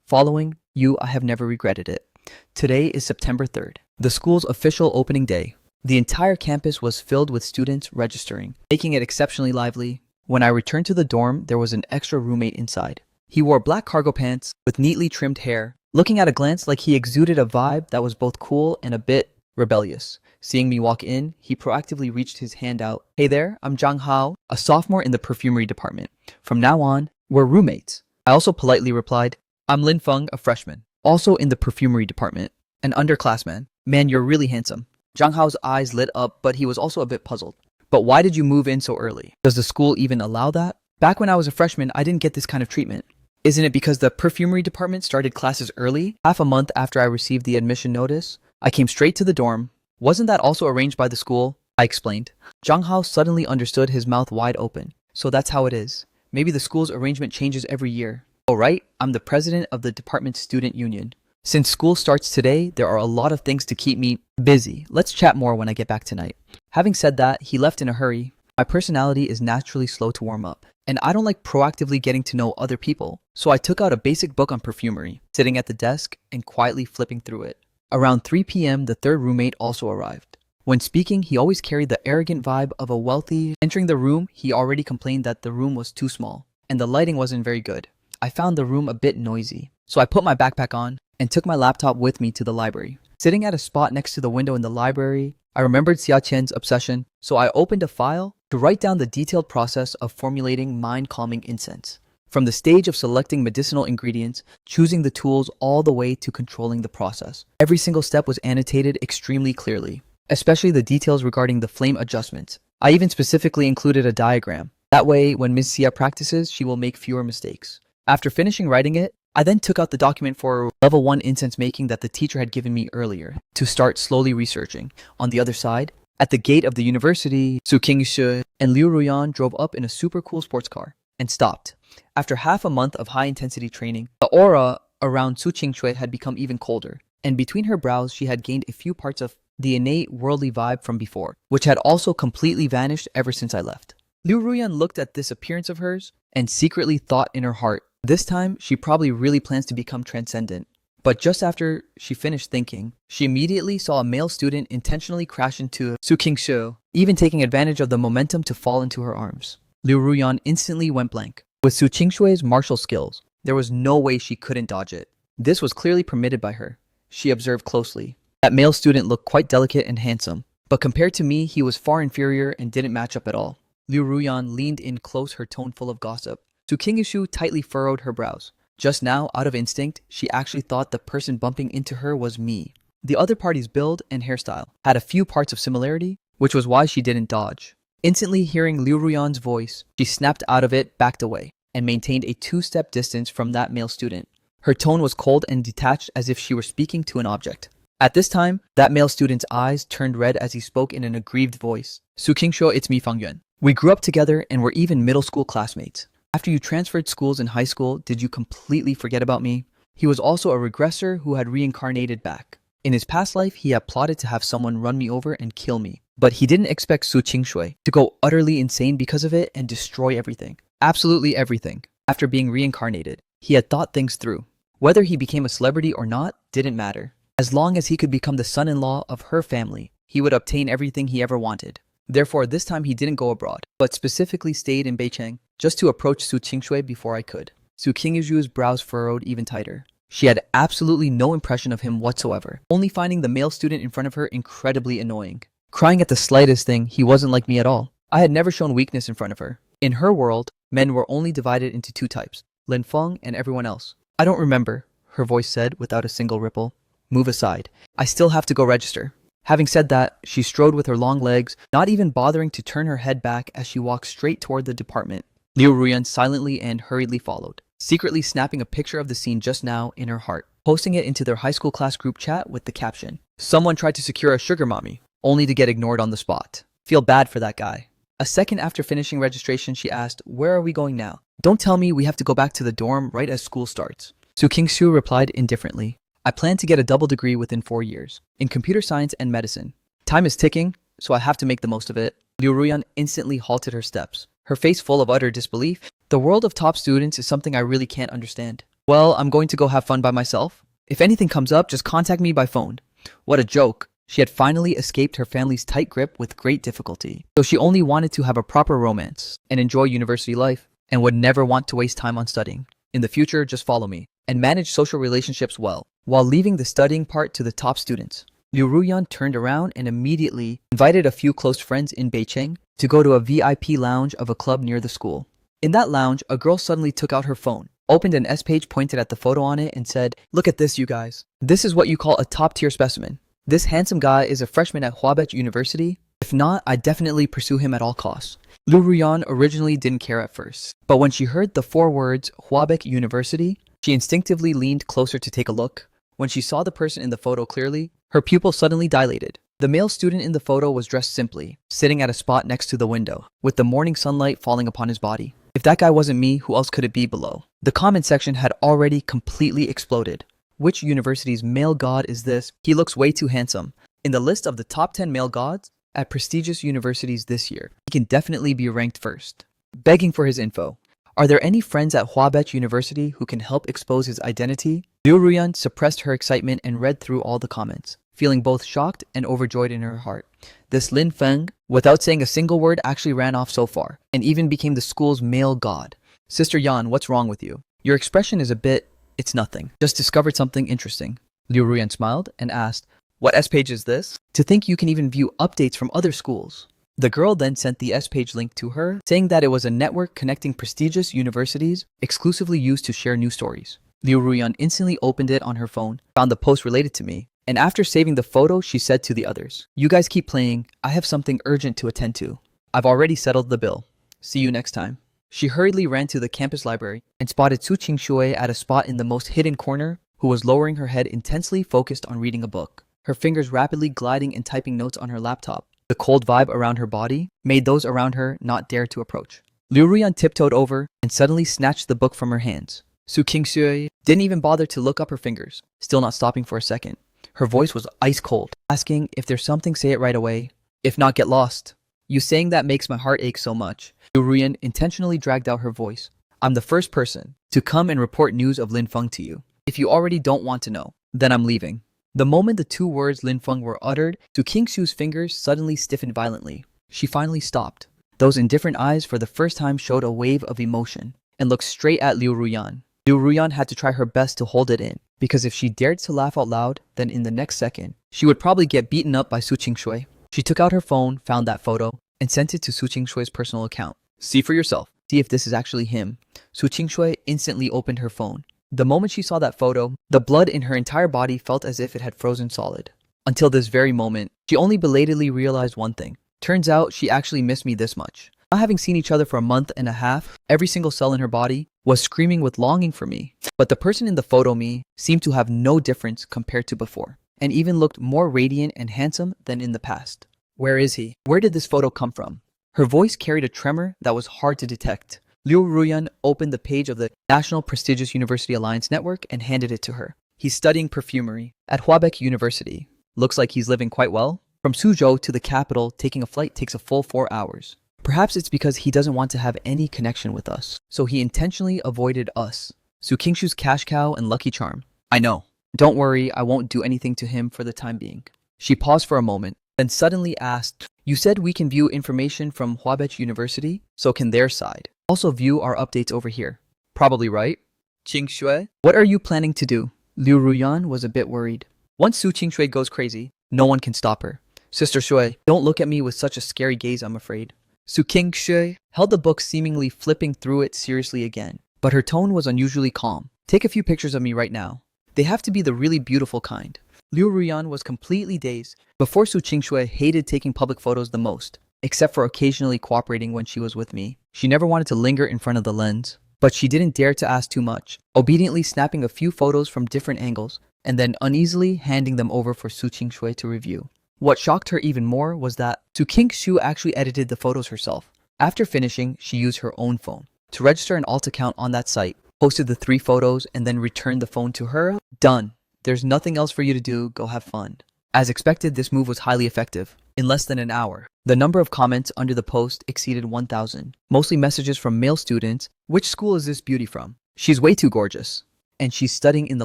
[SPEAKER 1] Following you, I have never regretted it. Today is September 3rd, the school's official opening day. The entire campus was filled with students registering, making it exceptionally lively. When I returned to the dorm, there was an extra roommate inside. He wore black cargo pants with neatly trimmed hair, looking at a glance like he exuded a vibe that was both cool and a bit rebellious. Seeing me walk in, he proactively reached his hand out. Hey there, I'm Zhang Hao, a sophomore in the perfumery department. From now on, we're roommates. I also politely replied, I'm Lin Feng, a freshman, also in the perfumery department, an underclassman. Man, you're really handsome. Zhang Hao's eyes lit up, but he was also a bit puzzled. But why did you move in so early? Does the school even allow that? Back when I was a freshman, I didn't get this kind of treatment. Isn't it because the perfumery department started classes early, half a month after I received the admission notice? I came straight to the dorm. Wasn't that also arranged by the school? I explained. Zhang Hao suddenly understood, his mouth wide open. So that's how it is. Maybe the school's arrangement changes every year. Oh right, I'm the president of the department's student union. Since school starts today, there are a lot of things to keep me busy. Let's chat more when I get back tonight. Having said that, he left in a hurry. My personality is naturally slow to warm up, and I don't like proactively getting to know other people. So I took out a basic book on perfumery, sitting at the desk and quietly flipping through it. Around 3 p.m., the third roommate also arrived. When speaking, he always carried the arrogant vibe of a wealthy. Entering the room, he already complained that the room was too small, and the lighting wasn't very good. I found the room a bit noisy, so I put my backpack on and took my laptop with me to the library. Sitting at a spot next to the window in the library, I remembered Xia Qian's obsession, so I opened a file to write down the detailed process of formulating mind-calming incense. From the stage of selecting medicinal ingredients, choosing the tools, all the way to controlling the process. Every single step was annotated extremely clearly, especially the details regarding the flame adjustments. I even specifically included a diagram. That way, when Ms. Xia practices, she will make fewer mistakes. After finishing writing it, I then took out the document for level 1 incense making that the teacher had given me earlier to start slowly researching. On the other side, at the gate of the university, Su Qingshu and Liu Ruyan drove up in a super cool sports car and stopped. After half a month of high-intensity training, the aura around Su Qingshui had become even colder, and between her brows she had gained a few parts of the innate worldly vibe from before, which had also completely vanished ever since I left. Liu Ruyan looked at this appearance of hers and secretly thought in her heart, this time, she probably really plans to become transcendent. But just after she finished thinking, she immediately saw a male student intentionally crash into Su Qingshu, even taking advantage of the momentum to fall into her arms. Liu Ruyan instantly went blank. With Su Qingshui's martial skills, there was no way she couldn't dodge it. This was clearly permitted by her. She observed closely. That male student looked quite delicate and handsome, but compared to me, he was far inferior and didn't match up at all. Liu Ruyan leaned in close, her tone full of gossip. Su Qingshu tightly furrowed her brows. Just now, out of instinct, she actually thought the person bumping into her was me. The other party's build and hairstyle had a few parts of similarity, which was why she didn't dodge. Instantly hearing Liu Ruyan's voice, she snapped out of it, backed away, and maintained a 2-step distance from that male student. Her tone was cold and detached, as if she were speaking to an object. At this time, that male student's eyes turned red as he spoke in an aggrieved voice. Su Qingshu, it's me, Fang Yuan. We grew up together and were even middle school classmates. After you transferred schools in high school, did you completely forget about me? He was also a regressor who had reincarnated back. In his past life, he had plotted to have someone run me over and kill me. But he didn't expect Su Qingshui to go utterly insane because of it and destroy everything. Absolutely everything. After being reincarnated, he had thought things through. Whether he became a celebrity or not didn't matter. As long as he could become the son-in-law of her family, he would obtain everything he ever wanted. Therefore, this time he didn't go abroad, but specifically stayed in Beicheng just to approach Su Qingshui before I could. Su Qingshu's brows furrowed even tighter. She had absolutely no impression of him whatsoever, only finding the male student in front of her incredibly annoying. Crying at the slightest thing, he wasn't like me at all. I had never shown weakness in front of her. In her world, men were only divided into 2 types, Lin Feng and everyone else. I don't remember, her voice said without a single ripple. Move aside. I still have to go register. Having said that, she strode with her long legs, not even bothering to turn her head back as she walked straight toward the department. Liu Ruyan silently and hurriedly followed, secretly snapping a picture of the scene just now in her heart, posting it into their high school class group chat with the caption, "Someone tried to secure a sugar mommy, only to get ignored on the spot. Feel bad for that guy." A second after finishing registration, she asked, "Where are we going now?" "Don't tell me we have to go back to the dorm right as school starts." Su Qingshu replied indifferently, "I plan to get a double degree within 4 years, in computer science and medicine. Time is ticking, so I have to make the most of it." Liu Ruyan instantly halted her steps, her face full of utter disbelief. "The world of top students is something I really can't understand." "Well, I'm going to go have fun by myself. If anything comes up, just contact me by phone." What a joke. She had finally escaped her family's tight grip with great difficulty, so she only wanted to have a proper romance and enjoy university life, and would never want to waste time on studying. In the future, just follow me and manage social relationships well, while leaving the studying part to the top students. Liu Ruyan turned around and immediately invited a few close friends in Beijing to go to a VIP lounge of a club near the school. In that lounge, a girl suddenly took out her phone, opened an S page, pointed at the photo on it, and said, "Look at this, you guys. This is what you call a top-tier specimen. This handsome guy is a freshman at Huabech University. If not, I'd definitely pursue him at all costs." Liu Ruyan originally didn't care at first, but when she heard the 4 words Huabech University, she instinctively leaned closer to take a look. When she saw the person in the photo clearly, her pupil suddenly dilated. The male student in the photo was dressed simply, sitting at a spot next to the window, with the morning sunlight falling upon his body. If that guy wasn't me, who else could it be below? The comment section had already completely exploded. Which university's male god is this? He looks way too handsome. In the list of the top 10 male gods at prestigious universities this year, he can definitely be ranked first. Begging for his info. Are there any friends at Huabech University who can help expose his identity? Liu Ruyan suppressed her excitement and read through all the comments, feeling both shocked and overjoyed in her heart. This Lin Feng, without saying a single word, actually ran off so far, and even became the school's male god. Sister Yan, what's wrong with you? Your expression is a bit, it's nothing. Just discovered something interesting. Liu Ruyan smiled and asked, what S page is this? To think you can even view updates from other schools. The girl then sent the S page link to her, saying that it was a network connecting prestigious universities exclusively used to share news stories. Liu Ruyan instantly opened it on her phone, found the post related to me, and after saving the photo, she said to the others, "You guys keep playing, I have something urgent to attend to. I've already settled the bill. See you next time." She hurriedly ran to the campus library and spotted Su Qingshui at a spot in the most hidden corner, who was lowering her head intensely focused on reading a book, her fingers rapidly gliding and typing notes on her laptop. The cold vibe around her body made those around her not dare to approach. Liu Ruyan tiptoed over and suddenly snatched the book from her hands. Su Qingshui didn't even bother to look up her fingers, still not stopping for a second. Her voice was ice cold, asking, "If there's something, say it right away. If not, get lost." "You saying that makes my heart ache so much." Liu Ruyan intentionally dragged out her voice. "I'm the first person to come and report news of Lin Feng to you. If you already don't want to know, then I'm leaving." The moment the 2 words Lin Feng were uttered, Su Qingshui's fingers suddenly stiffened violently. She finally stopped. Those indifferent eyes for the first time showed a wave of emotion and looked straight at Liu Ruyan. Liu Ruyan had to try her best to hold it in, because if she dared to laugh out loud, then in the next second, she would probably get beaten up by Su Qingshui. She took out her phone, found that photo, and sent it to Su Qingshui's personal account. "See for yourself. See if this is actually him." Su Qingshui instantly opened her phone. The moment she saw that photo, the blood in her entire body felt as if it had frozen solid. Until this very moment, she only belatedly realized one thing. Turns out she actually missed me this much. Not having seen each other for a month and a half, every single cell in her body was screaming with longing for me. But the person in the photo me seemed to have no difference compared to before, and even looked more radiant and handsome than in the past. Where is he? Where did this photo come from? Her voice carried a tremor that was hard to detect. Liu Ruyan opened the page of the National Prestigious University Alliance Network and handed it to her. "He's studying perfumery at Huabech University. Looks like he's living quite well. From Suzhou to the capital, taking a flight takes a full 4 hours. Perhaps it's because he doesn't want to have any connection with us, so he intentionally avoided us. Su Qingshu's cash cow and lucky charm. I know. Don't worry, I won't do anything to him for the time being." She paused for a moment, then suddenly asked, "You said we can view information from Huabech University, so can their side also view our updates over here?" "Probably right." "Qingshui, what are you planning to do?" Liu Ruyan was a bit worried. Once Su Qingshui goes crazy, no one can stop her. "Sister Shui, don't look at me with such a scary gaze, I'm afraid." Su Qingshui held the book, seemingly flipping through it seriously again, but her tone was unusually calm. "Take a few pictures of me right now. They have to be the really beautiful kind." Liu Ruyan was completely dazed. Before, Su Qingshui hated taking public photos the most, except for occasionally cooperating when she was with me. She never wanted to linger in front of the lens, but she didn't dare to ask too much, obediently snapping a few photos from different angles and then uneasily handing them over for Su Qingshui to review. What shocked her even more was that Su Qingshu actually edited the photos herself. After finishing, she used her own phone to register an alt account on that site, posted the 3 photos, and then returned the phone to her. Done. There's nothing else for you to do, go have fun. As expected, this move was highly effective. In less than an hour, the number of comments under the post exceeded 1,000, mostly messages from male students. "Which school is this beauty from? She's way too gorgeous. And she's studying in the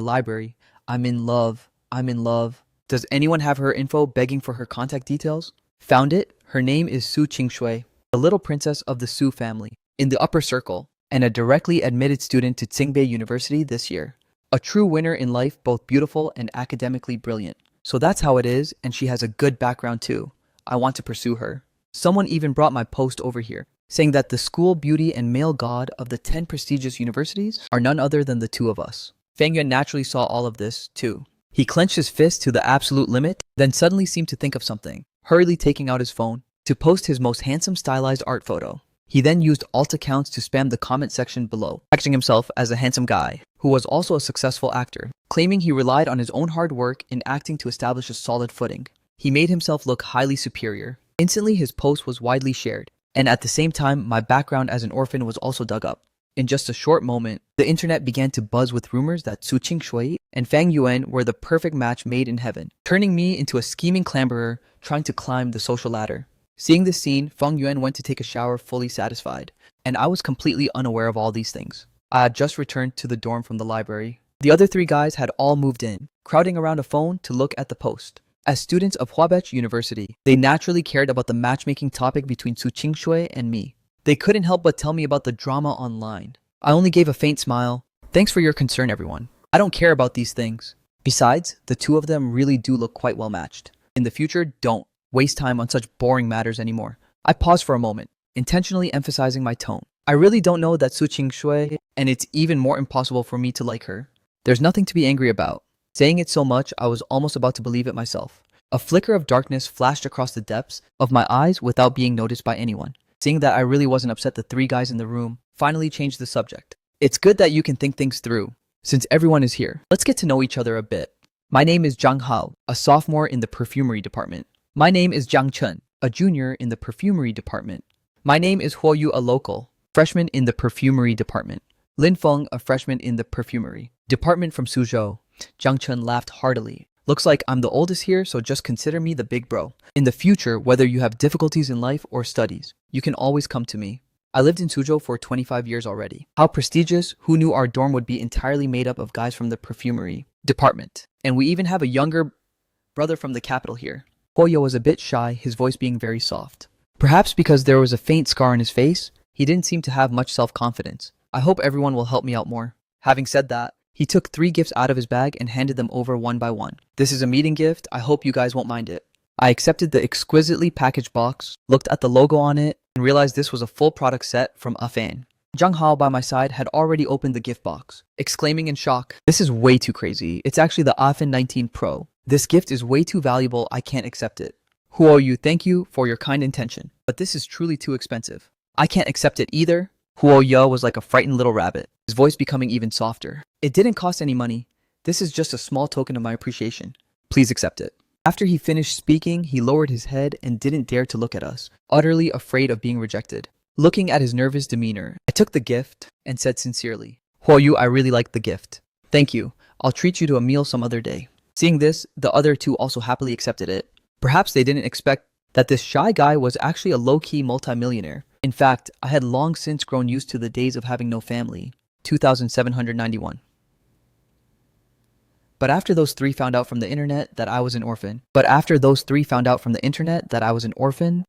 [SPEAKER 1] library. I'm in love. I'm in love. Does anyone have her info?" Begging for her contact details. "Found it. Her name is Su Qingshui, the little princess of the Su family, in the upper circle, and a directly admitted student to Tsingbei University this year. A true winner in life, both beautiful and academically brilliant. So that's how it is, and she has a good background too. I want to pursue her. Someone even brought my post over here, saying that the school beauty and male god of the 10 prestigious universities are none other than the two of us. Fang Yuan naturally saw all of this too. He clenched his fist to the absolute limit, then suddenly seemed to think of something, hurriedly taking out his phone to post his most handsome stylized art photo. He then used alt accounts to spam the comment section below, packaging himself as a handsome guy who was also a successful actor, claiming he relied on his own hard work in acting to establish a solid footing. He made himself look highly superior. Instantly, his post was widely shared, and at the same time, my background as an orphan was also dug up. In just a short moment, the internet began to buzz with rumors that Su Qingshui and Fang Yuan were the perfect match made in heaven, turning me into a scheming clamberer trying to climb the social ladder. Seeing this scene, Fang Yuan went to take a shower fully satisfied, and I was completely unaware of all these things. I had just returned to the dorm from the library. The other three guys had all moved in, crowding around a phone to look at the post. As students of Huabech University, they naturally cared about the matchmaking topic between Su Qingshui and me. They couldn't help but tell me about the drama online. I only gave a faint smile. Thanks for your concern, everyone. I don't care about these things. Besides, the two of them really do look quite well matched. In the future, don't waste time on such boring matters anymore. I paused for a moment, intentionally emphasizing my tone. I really don't know that Su Qingshui, and it's even more impossible for me to like her. There's nothing to be angry about. Saying it so much, I was almost about to believe it myself. A flicker of darkness flashed across the depths of my eyes without being noticed by anyone. Seeing that I really wasn't upset, the three guys in the room finally changed the subject. It's good that you can think things through. Since everyone is here, let's get to know each other a bit. My name is Zhang Hao, a sophomore in the perfumery department. My name is Zhang Chen, a junior in the perfumery department. My name is Huo Yu, a local, freshman in the perfumery department. Lin Feng, a freshman in the perfumery department from Suzhou. Zhang Chen laughed heartily. Looks like I'm the oldest here, so just consider me the big bro. In the future, whether you have difficulties in life or studies, you can always come to me. I lived in Suzhou for 25 years already. How prestigious! Who knew our dorm would be entirely made up of guys from the perfumery department? And we even have a younger brother from the capital here. Huoyo was a bit shy, his voice being very soft. Perhaps because there was a faint scar on his face, he didn't seem to have much self-confidence. I hope everyone will help me out more. Having said that, he took 3 gifts out of his bag and handed them over one by one. This is a meeting gift. I hope you guys won't mind it. I accepted the exquisitely packaged box, looked at the logo on it, and realized this was a full product set from a fan. Zhang Hao by my side had already opened the gift box, exclaiming in shock, "This is way too crazy. It's actually the Afin 19 Pro. This gift is way too valuable. I can't accept it. Huo Yu, thank you for your kind intention, but this is truly too expensive. I can't accept it either." Huo Yu was like a frightened little rabbit, his voice becoming even softer. "It didn't cost any money. This is just a small token of my appreciation. Please accept it." After he finished speaking, he lowered his head and didn't dare to look at us, utterly afraid of being rejected. Looking at his nervous demeanor, I took the gift and said sincerely, "Huo Yu, I really like the gift. Thank you. I'll treat you to a meal some other day." Seeing this, the other two also happily accepted it. Perhaps they didn't expect that this shy guy was actually a low-key multimillionaire. In fact, I had long since grown used to the days of having no family. 2791. But after those three found out from the internet that I was an orphan,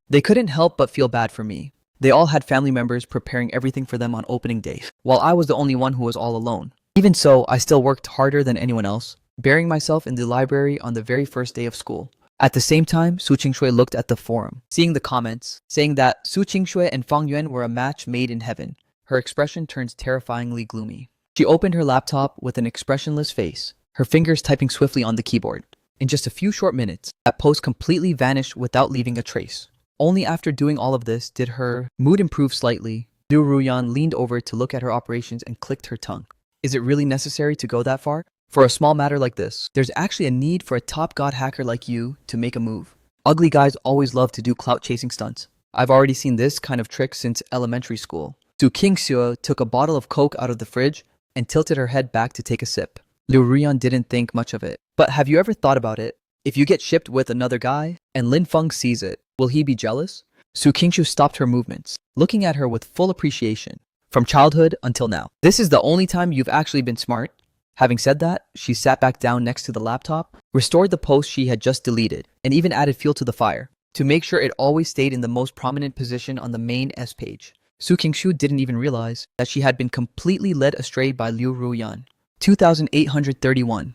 [SPEAKER 1] they couldn't help but feel bad for me. They all had family members preparing everything for them on opening day, while I was the only one who was all alone. Even so, I still worked harder than anyone else, burying myself in the library on the very first day of school. At the same time, Su Qingshui looked at the forum, seeing the comments, saying that Su Qingshui and Fang Yuan were a match made in heaven. Her expression turns terrifyingly gloomy. She opened her laptop with an expressionless face, her fingers typing swiftly on the keyboard. In just a few short minutes, that post completely vanished without leaving a trace. Only after doing all of this did her mood improve slightly. Liu Ruyan leaned over to look at her operations and clicked her tongue. Is it really necessary to go that far? For a small matter like this, there's actually a need for a top god hacker like you to make a move. Ugly guys always love to do clout-chasing stunts. I've already seen this kind of trick since elementary school. Su Qingshui took a bottle of Coke out of the fridge and tilted her head back to take a sip. Liu Ruyan didn't think much of it. But have you ever thought about it? If you get shipped with another guy, and Lin Feng sees it, will he be jealous? Su Qingshui stopped her movements, looking at her with full appreciation. From childhood until now. This is the only time you've actually been smart. Having said that, she sat back down next to the laptop, restored the post she had just deleted, and even added fuel to the fire, to make sure it always stayed in the most prominent position on the main S page. Su Qingshui didn't even realize that she had been completely led astray by Liu Ruyan. 2831.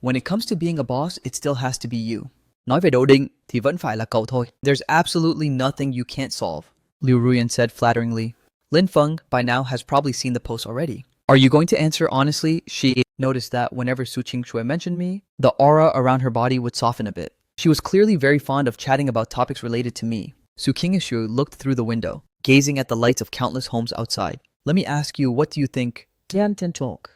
[SPEAKER 1] When it comes to being a boss, it still has to be you. Nói về độ định thì vẫn phải là cậu thôi. There's absolutely nothing you can't solve, Liu Ruyan said flatteringly. Lin Feng, by now, has probably seen the post already. Are you going to answer honestly? She noticed that whenever Su Qingshui mentioned me, the aura around her body would soften a bit. She was clearly very fond of chatting about topics related to me. Su Qingshui looked through the window, gazing at the lights of countless homes outside. Let me ask you, what do you think? Tian Tin Talk.